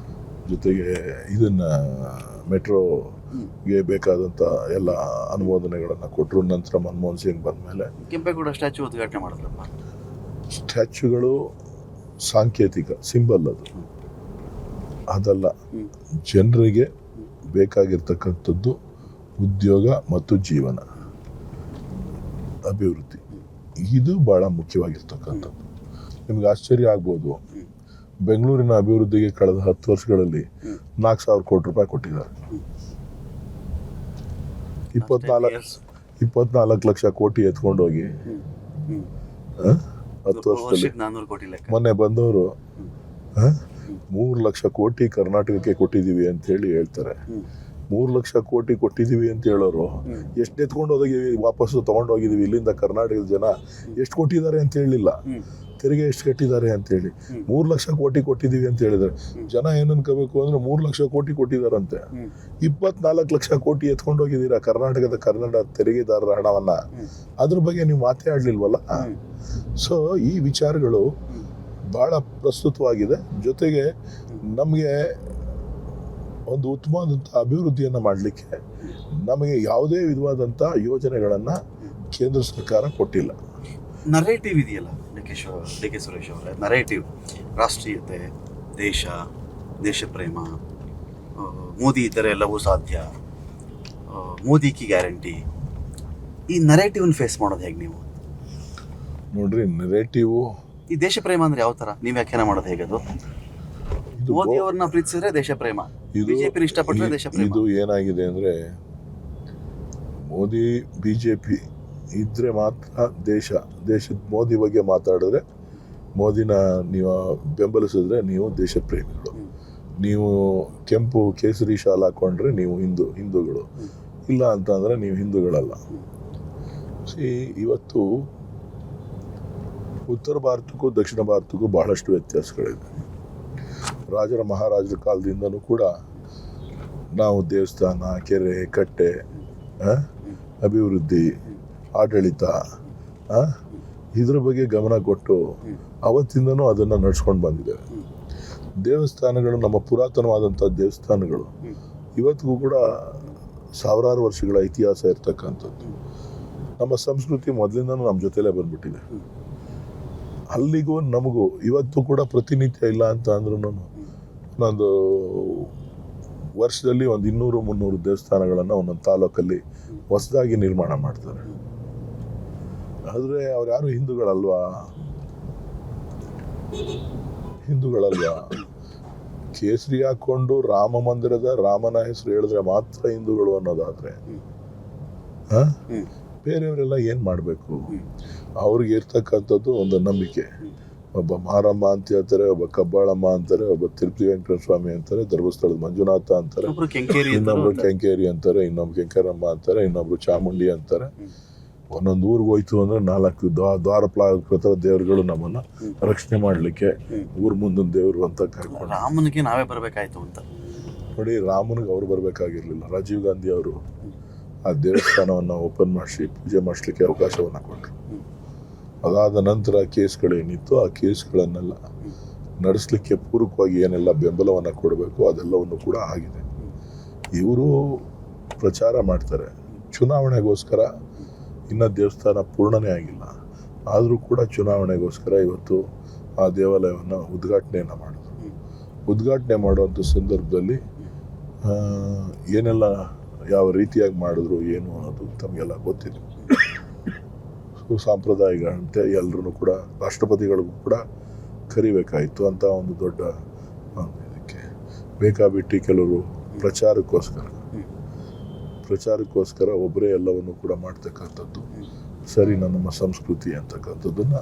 Speaker 2: ಜೊತೆಗೆ ಇದನ್ನ ಮೆಟ್ರೋಗೆ ಬೇಕಾದಂಥ ಎಲ್ಲ ಅನುಮೋದನೆಗಳನ್ನು ಕೊಟ್ಟರು. ನಂತರ ಮನಮೋಹನ್ ಸಿಂಗ್ ಬಂದ ಮೇಲೆ
Speaker 1: ಕೆಂಪೇಗೌಡ ಸ್ಟ್ಯಾಚ್ಯೂ ಉದ್ಘಾಟನೆ ಮಾಡಿದ್ರಪ್ಪ.
Speaker 2: ಸ್ಟ್ಯಾಚ್ಯೂಗಳು ಸಾಂಕೇತಿಕ ಸಿಂಬಲ್, ಅದಲ್ಲ. ಜನರಿಗೆ ಬೇಕಾಗಿರ್ತಕ್ಕಂಥದ್ದು ಉದ್ಯೋಗ ಮತ್ತು ಜೀವನ, ಅಭಿವೃದ್ಧಿ, ಇದು ಬಹಳ ಮುಖ್ಯವಾಗಿರ್ತಕ್ಕಂಥದ್ದು. ನಿಮ್ಗೆ ಆಶ್ಚರ್ಯ ಆಗ್ಬೋದು, ಬೆಂಗಳೂರಿನ ಅಭಿವೃದ್ಧಿಗೆ ಕಳೆದ 10 ವರ್ಷಗಳಲ್ಲಿ 4,000 ಕೋಟಿ ರೂಪಾಯಿ ಕೊಟ್ಟಿದ್ದಾರೆ. 24 ಲಕ್ಷ ಕೋಟಿ ಎತ್ಕೊಂಡೋಗಿ 10 ವರ್ಷದಲ್ಲಿ. ಮೊನ್ನೆ ಬಂದವರು 3 ಲಕ್ಷ ಕೋಟಿ ಕರ್ನಾಟಕಕ್ಕೆ ಕೊಟ್ಟಿದ್ದೀವಿ ಅಂತೇಳಿ ಹೇಳ್ತಾರೆ. 3 ಲಕ್ಷ ಕೋಟಿ ಕೊಟ್ಟಿದ್ದೀವಿ ಅಂತ ಹೇಳೋರು ಎಷ್ಟು ಎತ್ಕೊಂಡು ಹೋಗಿದ್ದೀವಿ, ವಾಪಸ್ಸು ತೊಗೊಂಡು ಹೋಗಿದ್ದೀವಿ, ಇಲ್ಲಿಂದ ಕರ್ನಾಟಕದ ಜನ ಎಷ್ಟು ಕೊಟ್ಟಿದ್ದಾರೆ ಅಂತ ಹೇಳಿಲ್ಲ, ತೆರಿಗೆ ಎಷ್ಟು ಕಟ್ಟಿದ್ದಾರೆ ಅಂತೇಳಿ. 3 ಲಕ್ಷ ಕೋಟಿ ಕೊಟ್ಟಿದ್ದೀವಿ ಅಂತ ಹೇಳಿದ್ರೆ ಜನ ಏನು ಅನ್ಕೋಬೇಕು ಅಂದರೆ 3 ಲಕ್ಷ ಕೋಟಿ ಕೊಟ್ಟಿದ್ದಾರಂತೆ. 24 ಲಕ್ಷ ಕೋಟಿ ಎತ್ಕೊಂಡು ಹೋಗಿದ್ದೀರಾ ಕನ್ನಡ ತೆರಿಗೆದಾರರ ಹಣವನ್ನು, ಅದ್ರ ಬಗ್ಗೆ ನೀವು ಮಾತೇ ಆಡಲಿಲ್ವಲ್ಲ. ಸೊ ಈ ವಿಚಾರಗಳು ಭಾಳ ಪ್ರಸ್ತುತವಾಗಿದೆ. ಜೊತೆಗೆ ನಮಗೆ ಒಂದು ಉತ್ತಮವಾದಂಥ ಅಭಿವೃದ್ಧಿಯನ್ನು ಮಾಡಲಿಕ್ಕೆ ನಮಗೆ ಯಾವುದೇ ವಿಧವಾದಂಥ ಯೋಜನೆಗಳನ್ನು ಕೇಂದ್ರ ಸರ್ಕಾರ ಕೊಟ್ಟಿಲ್ಲ.
Speaker 1: ನರೇಟಿವ್ ಇದೆಯಲ್ಲ ಡಿ ಕೆ ಸುರೇಶ್ ಅವರೇ, ನರೇಟಿವ್ ರಾಷ್ಟ್ರೀಯತೆ, ದೇಶ ಪ್ರೇಮ, ಮೋದಿ ಇದ್ದರೆ ಎಲ್ಲವೂ ಸಾಧ್ಯ, ಮೋದಿ ಕಿ ಗ್ಯಾರಂಟಿ, ಈ ನರೇಟಿವ್ನ ಫೇಸ್ ಮಾಡೋದು ಹೇಗೆ ನೀವು?
Speaker 2: ನೋಡ್ರಿ, ನರೇಟಿವು
Speaker 1: ಈ ದೇಶ ಪ್ರೇಮ ಅಂದ್ರೆ ಯಾವ ಥರ ನೀವು ವ್ಯಾಖ್ಯಾನ ಮಾಡೋದು ಹೇಗದು? ಮೋದಿ ಅವ್ರನ್ನ ಪ್ರೀತಿಸಿದ್ರೆ ದೇಶ ಪ್ರೇಮ, ಬಿಜೆಪಿ ಇಷ್ಟಪಟ್ಟರೆ ದೇಶ ಪ್ರೇಮ.
Speaker 2: ಇದು ಏನಾಗಿದೆ ಅಂದರೆ, ಮೋದಿ ಬಿಜೆಪಿ ಇದ್ರೆ ಮಾತ್ರ ದೇಶದ ಮೋದಿ ಬಗ್ಗೆ ಮಾತಾಡಿದ್ರೆ, ಮೋದಿನ ನೀವು ಬೆಂಬಲಿಸಿದ್ರೆ ನೀವು ದೇಶ ಪ್ರೇಮಿಗಳು, ನೀವು ಕೆಂಪು ಕೇಸರಿ ಶಾಲ್ ಹಾಕೊಂಡ್ರೆ ನೀವು ಹಿಂದೂಗಳು, ಇಲ್ಲ ಅಂತಂದರೆ ನೀವು ಹಿಂದೂಗಳಲ್ಲ. ಇವತ್ತು ಉತ್ತರ ಭಾರತಕ್ಕೂ ದಕ್ಷಿಣ ಭಾರತಕ್ಕೂ ಬಹಳಷ್ಟು ವ್ಯತ್ಯಾಸಗಳಿದೆ. ರಾಜರ ಮಹಾರಾಜರ ಕಾಲದಿಂದನೂ ಕೂಡ ನಾವು ದೇವಸ್ಥಾನ, ಕೆರೆ, ಕಟ್ಟೆ, ಅಭಿವೃದ್ಧಿ, ಆಡಳಿತ, ಇದ್ರ ಬಗ್ಗೆ ಗಮನ ಕೊಟ್ಟು ಅವತ್ತಿಂದನೂ ಅದನ್ನು ನಡ್ಸ್ಕೊಂಡು ಬಂದಿದ್ದೇವೆ. ದೇವಸ್ಥಾನಗಳು, ನಮ್ಮ ಪುರಾತನವಾದಂಥ ದೇವಸ್ಥಾನಗಳು ಇವತ್ತಿಗೂ ಕೂಡ ಸಾವಿರಾರು ವರ್ಷಗಳ ಇತಿಹಾಸ ಇರ್ತಕ್ಕಂಥದ್ದು. ನಮ್ಮ ಸಂಸ್ಕೃತಿ ಮೊದಲಿಂದನೂ ನಮ್ಮ ಜೊತೆಲೇ ಬಂದ್ಬಿಟ್ಟಿದೆ. ಅಲ್ಲಿಗೂ ನಮಗೂ ಇವತ್ತು ಕೂಡ ಪ್ರತಿನಿತ್ಯ ಇಲ್ಲ ಅಂತ ಅಂದ್ರೂ ಒಂದೊಂದು ವರ್ಷದಲ್ಲಿ ಒಂದು 200-300 ದೇವಸ್ಥಾನಗಳನ್ನು ಒಂದೊಂದು ತಾಲೂಕಲ್ಲಿ ಹೊಸದಾಗಿ ನಿರ್ಮಾಣ ಮಾಡ್ತಾರೆ. ಆದರೆ ಅವ್ರು ಯಾರು ಹಿಂದೂಗಳಲ್ವಾ? ಕೇಸರಿ ಹಾಕೊಂಡು ರಾಮ ಮಂದಿರದ ರಾಮನ ಹೆಸರು ಹೇಳಿದ್ರೆ ಮಾತ್ರ ಹಿಂದೂಗಳು ಅನ್ನೋದಾದ್ರೆ ಬೇರೆಯವರೆಲ್ಲ ಏನು ಮಾಡಬೇಕು? ಅವ್ರಿಗೆ ಇರ್ತಕ್ಕಂಥದ್ದು ಒಂದು ನಂಬಿಕೆ. ಒಬ್ಬ ಮಾರಮ್ಮ ಅಂತ ಹೇಳ್ತಾರೆ, ಒಬ್ಬ ಕಬ್ಬಾಳಮ್ಮ ಅಂತಾರೆ, ಒಬ್ಬ ತಿರುಪತಿ ವೆಂಕಟೇಶ್ವರ ಸ್ವಾಮಿ ಅಂತಾರೆ, ಧರ್ಮಸ್ಥಳದ ಮಂಜುನಾಥ ಅಂತಾರೆ, ಇನ್ನೊಬ್ರು ಕೆಂಕೇರಿ ಅಂತಾರೆ, ಇನ್ನೊಬ್ರು ಕೆಂಕರಮ್ಮ ಅಂತಾರೆ, ಇನ್ನೊಬ್ರು ಚಾಮುಂಡಿ ಅಂತಾರೆ. ಒಂದೊಂದು ಊರಿಗೆ ಹೋಯ್ತು ಅಂದರೆ 4 ದ್ವಾರಪಾಲಕೃತ ದೇವರುಗಳು ನಮ್ಮನ್ನು ರಕ್ಷಣೆ ಮಾಡಲಿಕ್ಕೆ ಊರ್ ಮುಂದಿನ ದೇವರು ಅಂತ ಕರ್ಕೊಂಡು.
Speaker 1: ರಾಮನಿಗೆ ನಾವೇ ಬರಬೇಕಾಯ್ತು ಅಂತ
Speaker 2: ನೋಡಿ, ರಾಮನಿಗೆ ಅವ್ರು ಬರಬೇಕಾಗಿರ್ಲಿಲ್ಲ. ರಾಜೀವ್ ಗಾಂಧಿ ಅವರು ಆ ದೇವಸ್ಥಾನವನ್ನು ಓಪನ್ ಮಾಡಿಸಿ ಪೂಜೆ ಮಾಡಿಸ್ಲಿಕ್ಕೆ ಅವಕಾಶವನ್ನು ಕೊಟ್ಟರು. ಅದಾದ ನಂತರ ಕೇಸ್ಗಳೇನಿತ್ತು, ಆ ಕೇಸ್ಗಳನ್ನೆಲ್ಲ ನಡೆಸಲಿಕ್ಕೆ ಪೂರಕವಾಗಿ ಏನೆಲ್ಲ ಬೆಂಬಲವನ್ನು ಕೊಡಬೇಕು ಅದೆಲ್ಲವನ್ನು ಕೂಡ ಆಗಿದೆ. ಇವರು ಪ್ರಚಾರ ಮಾಡ್ತಾರೆ, ಚುನಾವಣೆಗೋಸ್ಕರ ಇನ್ನೂ ದೇವಸ್ಥಾನ ಪೂರ್ಣನೇ ಆಗಿಲ್ಲ, ಆದರೂ ಕೂಡ ಚುನಾವಣೆಗೋಸ್ಕರ ಇವತ್ತು ಆ ದೇವಾಲಯವನ್ನು ಉದ್ಘಾಟನೆಯನ್ನು ಮಾಡಿದ್ರು. ಉದ್ಘಾಟನೆ ಮಾಡುವಂಥ ಸಂದರ್ಭದಲ್ಲಿ ಏನೆಲ್ಲ ಯಾವ ರೀತಿಯಾಗಿ ಮಾಡಿದ್ರು ಏನು ಅನ್ನೋದು ತಮಗೆಲ್ಲ ಗೊತ್ತಿದೆ. ಸುಸಾಂಪ್ರದಾಯಿಗಳಂತೆ ಎಲ್ಲರೂ ಕೂಡ ರಾಷ್ಟ್ರಪತಿಗಳಿಗೂ ಕೂಡ ಕರಿಬೇಕಾಯಿತು ಅಂತ ಒಂದು ದೊಡ್ಡ ಇದಕ್ಕೆ ಬೇಕಾಬಿಟ್ಟು ಕೆಲವರು ಪ್ರಚಾರಕ್ಕೋಸ್ಕರ ಒಬ್ಬರೇ ಎಲ್ಲವನ್ನು ಕೂಡ ಮಾಡ್ತಕ್ಕಂಥದ್ದು ಸರಿ ನಮ್ಮ ಸಂಸ್ಕೃತಿ ಅಂತಕ್ಕಂಥದ್ದನ್ನು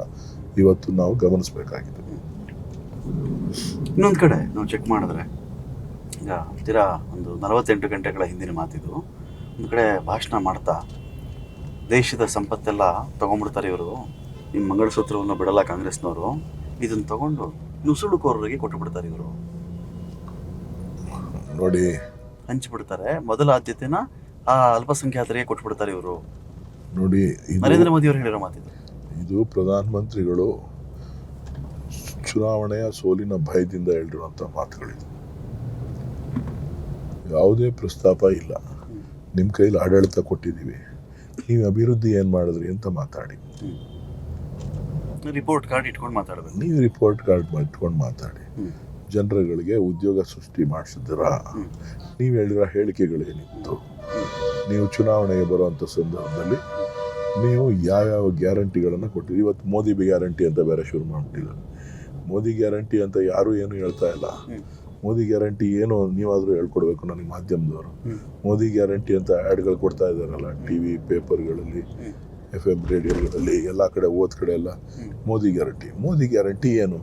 Speaker 2: ಇವತ್ತು ನಾವು ಗಮನಿಸಬೇಕಾಗಿದೆ.
Speaker 1: ಇನ್ನೊಂದು ಕಡೆ ನಾವು ಚೆಕ್ ಮಾಡಿದ್ರೆ, ಈಗ ತೀರಾ ಒಂದು 48 ಗಂಟೆಗಳ ಹಿಂದಿನ ಮಾತಿದು, ಒಂದು ಕಡೆ ಭಾಷಣ ಮಾಡ್ತಾ ದೇಶದ ಸಂಪತ್ತೆಲ್ಲ ತೊಗೊಂಡ್ಬಿಡ್ತಾರೆ ಇವರು, ನಿಮ್ಮ ಮಂಗಳಸೂತ್ರವನ್ನು ಬಿಡಲ್ಲ ಕಾಂಗ್ರೆಸ್ನವರು, ಇದನ್ನು ತಗೊಂಡು ನುಸುಳುಕೋರರಿಗೆ ಕೊಟ್ಟುಬಿಡ್ತಾರೆ ಇವರು,
Speaker 2: ನೋಡಿ
Speaker 1: ಹಂಚಿಬಿಡ್ತಾರೆ, ಮೊದಲ ಆದ್ಯತೆನ ಆ ಅಲ್ಪಸಂಖ್ಯಾತರಿಗೆ ಕೊಟ್ಬಿಡ್ತಾರೆ ಇವರು.
Speaker 2: ನೋಡಿ,
Speaker 1: ನರೇಂದ್ರ ಮೋದಿ ಅವರು ಹೇಳಿರೋ ಮಾತಿದು.
Speaker 2: ಇದು ಪ್ರಧಾನಮಂತ್ರಿಗಳು ಚುನಾವಣೆಯ ಸೋಲಿನ ಭಯದಿಂದ ಹೇಳಿರುವಂಥ ಮಾತುಗಳಿದು. ಯಾವುದೇ ಪ್ರಸ್ತಾಪ ಇಲ್ಲ. ನಿಮ್ಮ ಕೈಲಿ ಆಡಳಿತ ಕೊಟ್ಟಿದ್ದೀವಿ, ನೀವು ಅಭಿವೃದ್ಧಿ ಏನು ಮಾಡಿದ್ರಿ ಅಂತ ಮಾತಾಡಿ.
Speaker 1: ರಿಪೋರ್ಟ್ ಕಾರ್ಡ್ ಇಟ್ಕೊಂಡು ಮಾತಾಡಬೇಕು.
Speaker 2: ನೀವು ರಿಪೋರ್ಟ್ ಕಾರ್ಡ್ ಇಟ್ಕೊಂಡು ಮಾತಾಡಿ. ಜನರುಗಳಿಗೆ ಉದ್ಯೋಗ ಸೃಷ್ಟಿ ಮಾಡಿಸಿದ್ರ? ನೀವು ಹೇಳಿರೋ ಹೇಳಿಕೆಗಳೇನಿತ್ತು? ನೀವು ಚುನಾವಣೆಗೆ ಬರುವಂಥ ಸಂದರ್ಭದಲ್ಲಿ ನೀವು ಯಾವ್ಯಾವ ಗ್ಯಾರಂಟಿಗಳನ್ನು ಕೊಟ್ಟಿದ್ದೀವಿ? ಇವತ್ತು ಮೋದಿ ಗ್ಯಾರಂಟಿ ಅಂತ ಬೇರೆ ಶುರು ಮಾಡಿಬಿಟ್ಟಿದ್ದಾರೆ. ಮೋದಿ ಗ್ಯಾರಂಟಿ ಅಂತ ಯಾರೂ ಏನು ಹೇಳ್ತಾ ಇಲ್ಲ. ಮೋದಿ ಗ್ಯಾರಂಟಿ ಏನು ನೀವಾದರೂ ಹೇಳ್ಕೊಡ್ಬೇಕು ನನಗೆ ಮಾಧ್ಯಮದವರು. ಮೋದಿ ಗ್ಯಾರಂಟಿ ಅಂತ ಆ್ಯಡ್ಗಳು ಕೊಡ್ತಾ ಇದ್ದಾರಲ್ಲ, ಟಿ ವಿ ಪೇಪರ್ಗಳಲ್ಲಿ, FM ರೇಡಿಯೋಗಳಲ್ಲಿ, ಎಲ್ಲ ಕಡೆ ಓದ್ ಕಡೆ ಎಲ್ಲ ಮೋದಿ ಗ್ಯಾರಂಟಿ ಏನು?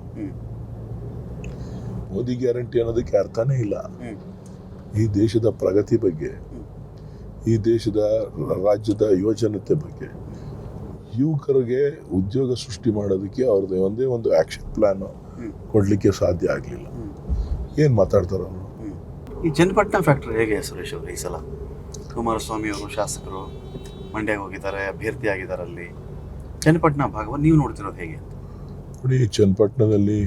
Speaker 2: ಮೋದಿ ಗ್ಯಾರಂಟಿ ಅನ್ನೋದಕ್ಕೆ ಅರ್ಥನೇ ಇಲ್ಲ.
Speaker 1: ಹ್ಮ್.
Speaker 2: ಈ ದೇಶದ ಪ್ರಗತಿ ಬಗ್ಗೆ,
Speaker 1: ಹ್ಮ್.
Speaker 2: ಈ ದೇಶದ ರಾಜ್ಯದ ಯೋಜನತೆ ಬಗ್ಗೆ, ಯುವಕರಿಗೆ ಉದ್ಯೋಗ ಸೃಷ್ಟಿ ಮಾಡೋದಕ್ಕೆ ಅವ್ರದ್ದು ಒಂದೇ ಒಂದು ಆಕ್ಷನ್ ಪ್ಲಾನ್
Speaker 1: ಹ್ಮ್.
Speaker 2: ಕೊಡ್ಲಿಕ್ಕೆ ಸಾಧ್ಯ ಆಗಲಿಲ್ಲ.
Speaker 1: ಹ್ಮ್.
Speaker 2: ಏನು ಮಾತಾಡ್ತಾರ ಅವರು?
Speaker 1: ಈ ಚನ್ನಪಟ್ಟಣ ಫ್ಯಾಕ್ಟ್ರಿ ಹೇಗೆ ಸುರೇಶ್ ಅವರು ಈ ಸಲ? ಕುಮಾರಸ್ವಾಮಿ ಅವರು ಶಾಸಕರು ಮಂಡ್ಯಕ್ಕೆ ಹೋಗಿದ್ದಾರೆ, ಅಭ್ಯರ್ಥಿ ಆಗಿದ್ದಾರೆ. ಅಲ್ಲಿ ಚನ್ನಪಟ್ಟಣ ಭಾಗವನ್ನು ನೀವು ನೋಡ್ತಿರೋದು ಹೇಗೆ ಅಂತ?
Speaker 2: ನೋಡಿ, ಚನ್ನಪಟ್ಟಣದಲ್ಲಿ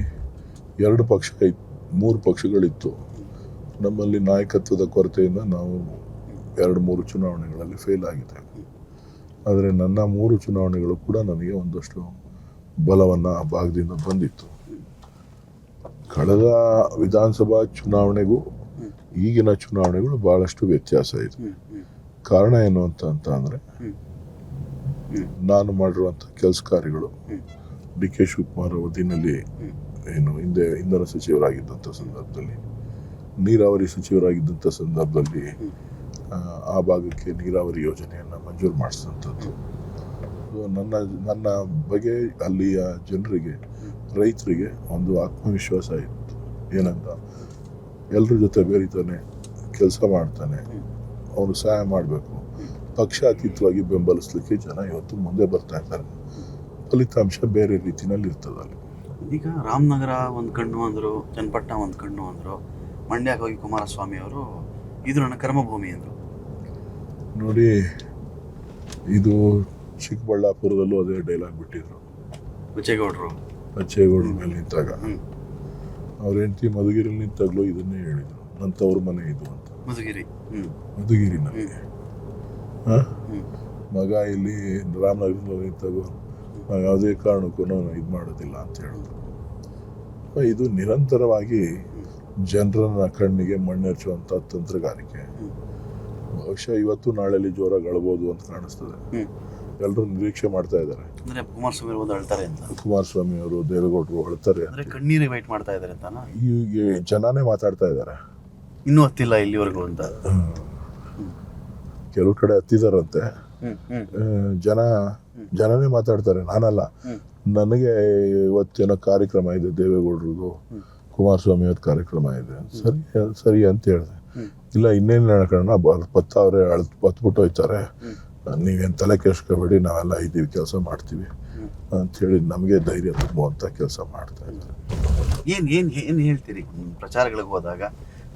Speaker 2: 2 ಪಕ್ಷ ಇತ್ತು, 3 ಪಕ್ಷಗಳಿತ್ತು. ನಮ್ಮಲ್ಲಿ ನಾಯಕತ್ವದ ಕೊರತೆಯಿಂದ ನಾವು 2-3 ಚುನಾವಣೆಗಳಲ್ಲಿ ಫೇಲ್ ಆಗಿದ್ದೇವೆ. ಆದರೆ ನನ್ನ 3 ಚುನಾವಣೆಗಳು ಕೂಡ ನನಗೆ ಒಂದಷ್ಟು ಬಲವನ್ನು ಆ ಭಾಗದಿಂದ ಬಂದಿತ್ತು. ಕಳೆದ ವಿಧಾನಸಭಾ ಚುನಾವಣೆಗೂ ಈಗಿನ ಚುನಾವಣೆಗಳು ಭಾಳಷ್ಟು ವ್ಯತ್ಯಾಸ ಇದೆ. ಕಾರಣ ಏನು ಅಂತ ಅಂದರೆ, ನಾನು ಮಾಡಿರುವಂಥ ಕೆಲಸ ಕಾರ್ಯಗಳು, ಡಿ ಕೆ ಶಿವಕುಮಾರ್ ಅವಧಿನಲ್ಲಿ ಏನು ಹಿಂದೆ ಇಂಧನ ಸಚಿವರಾಗಿದ್ದಂಥ ಸಂದರ್ಭದಲ್ಲಿ, ನೀರಾವರಿ ಸಚಿವರಾಗಿದ್ದಂಥ ಸಂದರ್ಭದಲ್ಲಿ ಆ ಭಾಗಕ್ಕೆ ನೀರಾವರಿ ಯೋಜನೆಯನ್ನು ಮಂಜೂರು ಮಾಡಿಸಿದಂಥದ್ದು. ನನ್ನ ಬಗ್ಗೆ ಅಲ್ಲಿಯ ಜನರಿಗೆ, ರೈತರಿಗೆ ಒಂದು ಆತ್ಮವಿಶ್ವಾಸ ಇತ್ತು. ಏನಂತ, ಎಲ್ಲರ ಜೊತೆ ಬೇರಿತಾನೆ, ಕೆಲಸ ಮಾಡ್ತಾನೆ, ಅವನು ಸಹಾಯ ಮಾಡಬೇಕು, ಪಕ್ಷಾತೀತವಾಗಿ ಬೆಂಬಲಿಸಲಿಕ್ಕೆ ಜನ ಇವತ್ತು ಮುಂದೆ ಬರ್ತಾ ಇದ್ದಾರೆ. ಫಲಿತಾಂಶ ಬೇರೆ ರೀತಿಯಲ್ಲಿ ಇರ್ತದೆ ಅಲ್ಲಿ.
Speaker 1: ಈಗ ರಾಮನಗರ ಒಂದು ಕಣ್ಣು ಅಂದರು, ಚನ್ನಪಟ್ಟಣ ಒಂದು ಕಣ್ಣು ಅಂದರು, ಮಂಡ್ಯಕ್ಕೆ ಹೋಗಿ ಕುಮಾರಸ್ವಾಮಿ ಅವರು ಇದು ನನ್ನ ಕರ್ಮಭೂಮಿ ಅಂದರು.
Speaker 2: ನೋಡಿ, ಇದು ಚಿಕ್ಕಬಳ್ಳಾಪುರದಲ್ಲೂ ಅದೇ ಡೈಲಾಗ್ ಬಿಟ್ಟಿದ್ರು. ಬಚ್ಚೇಗೌಡರ ಮೇಲೆ ನಿಂತಾಗ ಅವ್ರ ಹೆಂಡತಿ ಮಧುಗಿರಿಲಿ ನಿಂತಾಗಲೂ ಇದನ್ನೇ ಹೇಳಿದ್ರು, ನನ್ನ ತವ್ರ ಮನೆ ಇದು ಅಂತ. ಮಧುಗಿರಿನಲ್ಲಿ ಮಗ ಇಲ್ಲಿ ರಾಮನಗರದಲ್ಲಿ ನಿಂತಾಗ ಯಾವುದೇ ಕಾರಣಕ್ಕೂ ಇದು ಮಾಡೋದಿಲ್ಲ ಅಂತ ಹೇಳಿದ್ರು. ಇದು ನಿರಂತರವಾಗಿ ಜನರನ್ನ ಕಣ್ಣಿಗೆ ಮಣ್ಣೆರಚುವಂಥ ತಂತ್ರಗಾರಿಕೆ. ಬಹುಶಃ ಇವತ್ತು ನಾಳೆಯಲ್ಲಿ ಜೋರಾಗಿ ಅಳ್ಬೋದು ಅಂತ ಕಾಣಿಸ್ತದೆ. ಎಲ್ಲರೂ ನಿರೀಕ್ಷೆ ಮಾಡ್ತಾ ಇದ್ದಾರೆ. ಕುಮಾರಸ್ವಾಮಿ ಅವರು, ದೇವೇಗೌಡರು ಅಳ್ತಾರೆ,
Speaker 1: ಕಣ್ಣೀರಿಗೆ ವೈಟ್ ಮಾಡ್ತಾ ಇದ್ದಾರೆ ಅಂತ
Speaker 2: ಈಗ ಜನನೇ ಮಾತಾಡ್ತಾ ಇದ್ದಾರೆ.
Speaker 1: ಇನ್ನೂ ಹತ್ತಿಲ್ಲ ಇಲ್ಲಿವರೆಗೂ ಅಂತ.
Speaker 2: ಕೆಲವು ಕಡೆ ಹತ್ತಿದಾರಂತೆ. ಜನನೇ ಮಾತಾಡ್ತಾರೆ, ನಾನಲ್ಲ. ನನಗೆ ಇವತ್ತೇನೋ ಕಾರ್ಯಕ್ರಮ ಇದೆ, ದೇವೇಗೌಡರದು, ಕುಮಾರಸ್ವಾಮಿ ಅವ್ರ ಕಾರ್ಯಕ್ರಮ ಇದೆ. ಸರಿ ಅಂತ ಹೇಳಿದೆ. ಇಲ್ಲ, ಇನ್ನೇನು ಹೇಳ್ಕೊಳ್ಳೋಣ, ಬತ್ತವ್ರೆ, ಬತ್ಬಿಟ್ಟು ಹೋಯ್ತಾರೆ, ನೀವೇನು ತಲೆ ಕೆಡಿಸ್ಕೋಬೇಡಿ, ನಾವೆಲ್ಲ ಇದ್ದೀವಿ, ಕೆಲಸ ಮಾಡ್ತೀವಿ ಅಂಥೇಳಿ ನಮಗೆ ಧೈರ್ಯ ತುಂಬುವಂಥ ಕೆಲಸ ಮಾಡ್ತಾ ಇದ್ದಾರೆ.
Speaker 1: ಏನು ಹೇಳ್ತೀರಿ ಪ್ರಚಾರಗಳಿಗೆ ಹೋದಾಗ?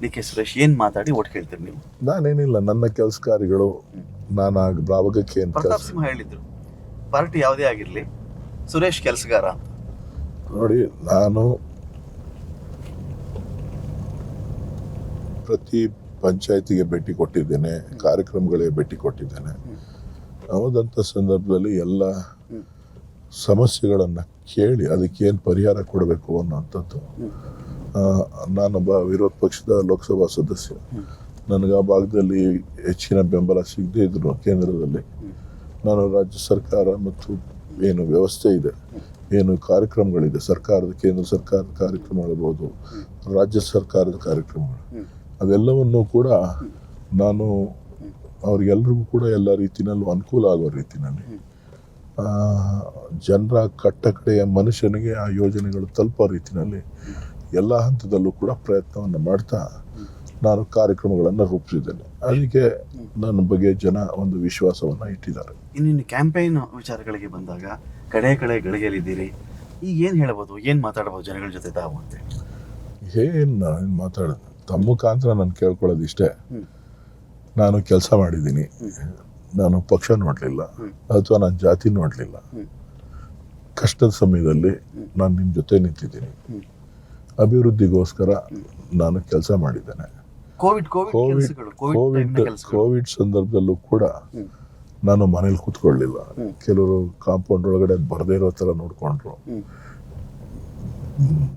Speaker 1: ಡಿ ಕೆ ಸುರೇಶ್ ಏನು ಮಾತಾಡಿ ಓಟ್ ಕೇಳ್ತೀರಿ ನೀವು?
Speaker 2: ನಾನೇನಿಲ್ಲ, ನನ್ನ ಕೆಲಸ ಕಾರ್ಯಗಳು, ನಾನು ಭಾಗಕ್ಕೆ ಏನು
Speaker 1: ಪ್ರತಾಪ್ ಸಿಂಹ ಹೇಳಿದ್ರು, ಪಾರ್ಟಿ ಯಾವುದೇ ಆಗಿರಲಿ ಸುರೇಶ್ ಕೆಲಸಗಾರ ಅಂತ.
Speaker 2: ನೋಡಿ, ನಾನು ಪ್ರತಿ ಪಂಚಾಯತಿಗೆ ಭೇಟಿ ಕೊಟ್ಟಿದ್ದೇನೆ, ಕಾರ್ಯಕ್ರಮಗಳಿಗೆ ಭೇಟಿ ಕೊಟ್ಟಿದ್ದೇನೆ. ಹೌದಂಥ ಸಂದರ್ಭದಲ್ಲಿ ಎಲ್ಲ ಸಮಸ್ಯೆಗಳನ್ನು ಕೇಳಿ ಅದಕ್ಕೇನು ಪರಿಹಾರ ಕೊಡಬೇಕು ಅನ್ನೋಂಥದ್ದು. ನಾನೊಬ್ಬ ವಿರೋಧ ಪಕ್ಷದ ಲೋಕಸಭಾ ಸದಸ್ಯ. ನನಗೆ ಆ ಭಾಗದಲ್ಲಿ ಹೆಚ್ಚಿನ ಬೆಂಬಲ ಸಿಗದೇ ಇದ್ರು ಕೇಂದ್ರದಲ್ಲಿ, ನಾನು ರಾಜ್ಯ ಸರ್ಕಾರ ಮತ್ತು ಏನು ವ್ಯವಸ್ಥೆ ಇದೆ, ಏನು ಕಾರ್ಯಕ್ರಮಗಳಿದೆ, ಕೇಂದ್ರ ಸರ್ಕಾರದ ಕಾರ್ಯಕ್ರಮಗಳಿರ್ಬೋದು, ರಾಜ್ಯ ಸರ್ಕಾರದ ಕಾರ್ಯಕ್ರಮಗಳು, ಅದೆಲ್ಲವನ್ನೂ ಕೂಡ ನಾನು ಅವ್ರಿಗೆಲ್ರಿಗೂ ಕೂಡ ಎಲ್ಲ ರೀತಿಯಲ್ಲೂ ಅನುಕೂಲ ಆಗೋ ರೀತಿಯಲ್ಲಿ, ಜನರ ಕಟ್ಟಕಡೆಯ ಮನುಷ್ಯನಿಗೆ ಆ ಯೋಜನೆಗಳು ತಲುಪೋ ರೀತಿಯಲ್ಲಿ ಎಲ್ಲ ಹಂತದಲ್ಲೂ ಕೂಡ ಪ್ರಯತ್ನವನ್ನು ಮಾಡ್ತಾ ನಾನು ಕಾರ್ಯಕ್ರಮಗಳನ್ನು ರೂಪಿಸಿದ್ದೇನೆ. ಅದಕ್ಕೆ ನನ್ನ ಬಗ್ಗೆ ಜನ ಒಂದು ವಿಶ್ವಾಸವನ್ನು ಇಟ್ಟಿದ್ದಾರೆ.
Speaker 1: ಇನ್ನು ಕ್ಯಾಂಪೇನ್ ವಿಚಾರಗಳಿಗೆ ಬಂದಾಗ ಕಡೆ ಗಳಿಗೆಯಲ್ಲಿದ್ದೀರಿ, ಈಗ ಏನು ಹೇಳ್ಬೋದು, ಏನು ಮಾತಾಡ್ಬೋದು ಜನಗಳ ಜೊತೆ ತಾವು ಅಂತ?
Speaker 2: ಏನು ಮಾತಾಡೋದು, ತಮ್ಮ ಮುಖಾಂತರ ನಾನು ಕೇಳ್ಕೊಳ್ಳೋದು ಇಷ್ಟೇ. ನಾನು ಕೆಲಸ ಮಾಡಿದ್ದೀನಿ, ನಾನು ಪಕ್ಷ ನೋಡಲಿಲ್ಲ ಅಥವಾ ನಾನು ಜಾತಿ ನೋಡಲಿಲ್ಲ. ಕಷ್ಟದ ಸಮಯದಲ್ಲಿ ನಾನು ನಿಮ್ಮ ಜೊತೆ ನಿಂತಿದ್ದೀನಿ, ಅಭಿವೃದ್ಧಿಗೋಸ್ಕರ ನಾನು ಕೆಲಸ ಮಾಡಿದ್ದೇನೆ. ಕೋವಿಡ್ ಸಂದರ್ಭದಲ್ಲೂ ಕೂಡ ನಾನು ಮನೇಲಿ ಕೂತ್ಕೊಳ್ಳಿಲ್ಲ. ಕೆಲವರು ಕಾಂಪೌಂಡ್ ಒಳಗಡೆ ಬರದೇ ಇರೋ ಥರ ನೋಡಿಕೊಂಡ್ರು.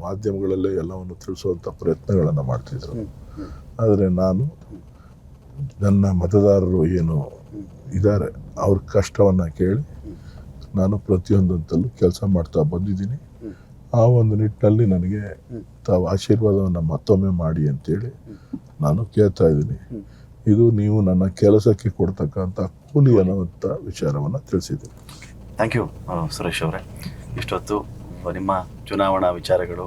Speaker 2: ಮಾಧ್ಯಮಗಳಲ್ಲೇ ಎಲ್ಲವನ್ನು ತಿಳಿಸುವಂಥ ಪ್ರಯತ್ನಗಳನ್ನು ಮಾಡ್ತಿದ್ರು. ಆದರೆ ನಾನು ನನ್ನ ಮತದಾರರು ಏನು ಇದ್ದಾರೆ ಅವ್ರ ಕಷ್ಟವನ್ನು ಕೇಳಿ ನಾನು ಪ್ರತಿಯೊಂದಂತಲ್ಲೂ ಕೆಲಸ ಮಾಡ್ತಾ ಬಂದಿದ್ದೀನಿ. ಆ ಒಂದು ನಿಟ್ಟಿನಲ್ಲಿ ನನಗೆ ತಾವು ಆಶೀರ್ವಾದವನ್ನು ಮತ್ತೊಮ್ಮೆ ಮಾಡಿ ಅಂತೇಳಿ ನಾನು ಕೇಳ್ತಾ ಇದ್ದೀನಿ. ಇದು ನೀವು ನನ್ನ ಕೆಲಸಕ್ಕೆ ಕೊಡ್ತಕ್ಕಂಥ ಕೂಲಿ ಅನ್ನುವಂಥ ವಿಚಾರವನ್ನು ತಿಳಿಸಿದ್ದೀನಿ.
Speaker 1: ಥ್ಯಾಂಕ್ ಯು ಸುರೇಶ್ ಅವರೇ. ಇಷ್ಟೊತ್ತು ನಿಮ್ಮ ಚುನಾವಣಾ ವಿಚಾರಗಳು,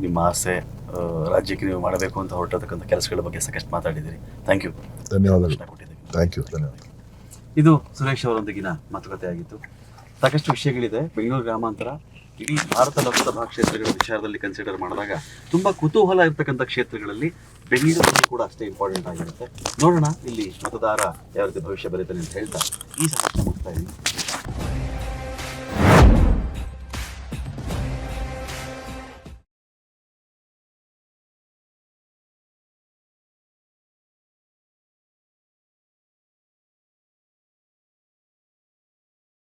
Speaker 1: ನಿಮ್ಮ ಆಸೆ, ರಾಜ್ಯಕ್ಕೆ ನೀವು ಮಾಡಬೇಕು ಅಂತ ಹೊರಟಿರ್ತಕ್ಕಂಥ ಕೆಲಸಗಳ ಬಗ್ಗೆ ಸಾಕಷ್ಟು ಮಾತಾಡಿದ್ದೀರಿ. Thank you.
Speaker 2: ಧನ್ಯವಾದಗಳು.
Speaker 1: ಕೊಟ್ಟಿದ್ದೀರಿ.
Speaker 2: Thank you. ಧನ್ಯವಾದ.
Speaker 1: ಇದು ಸುರೇಶ್ ಅವರೊಂದಿಗಿನ ಮಾತುಕತೆ ಆಗಿತ್ತು. ಸಾಕಷ್ಟು ವಿಷಯಗಳಿದೆ. ಬೆಂಗಳೂರು ಗ್ರಾಮಾಂತರ ಇಡೀ ಭಾರತ ಲೋಕಸಭಾ ಕ್ಷೇತ್ರಗಳ ವಿಚಾರದಲ್ಲಿ ಕನ್ಸಿಡರ್ ಮಾಡಿದಾಗ ತುಂಬ ಕುತೂಹಲ ಇರ್ತಕ್ಕಂಥ ಕ್ಷೇತ್ರಗಳಲ್ಲಿ ಬೆಂಗಳೂರು ಕೂಡ ಅಷ್ಟೇ ಇಂಪಾರ್ಟೆಂಟ್ ಆಗಿರುತ್ತೆ. ನೋಡೋಣ ಇಲ್ಲಿ ಮತದಾರ ಯಾವ ರೀತಿ ಭವಿಷ್ಯ ಬರೀತಾನೆ ಅಂತ ಹೇಳ್ತಾ ಈ ಸಂಘಟನೆ ಮುಗ್ತಾ ಇದ್ದೀನಿ.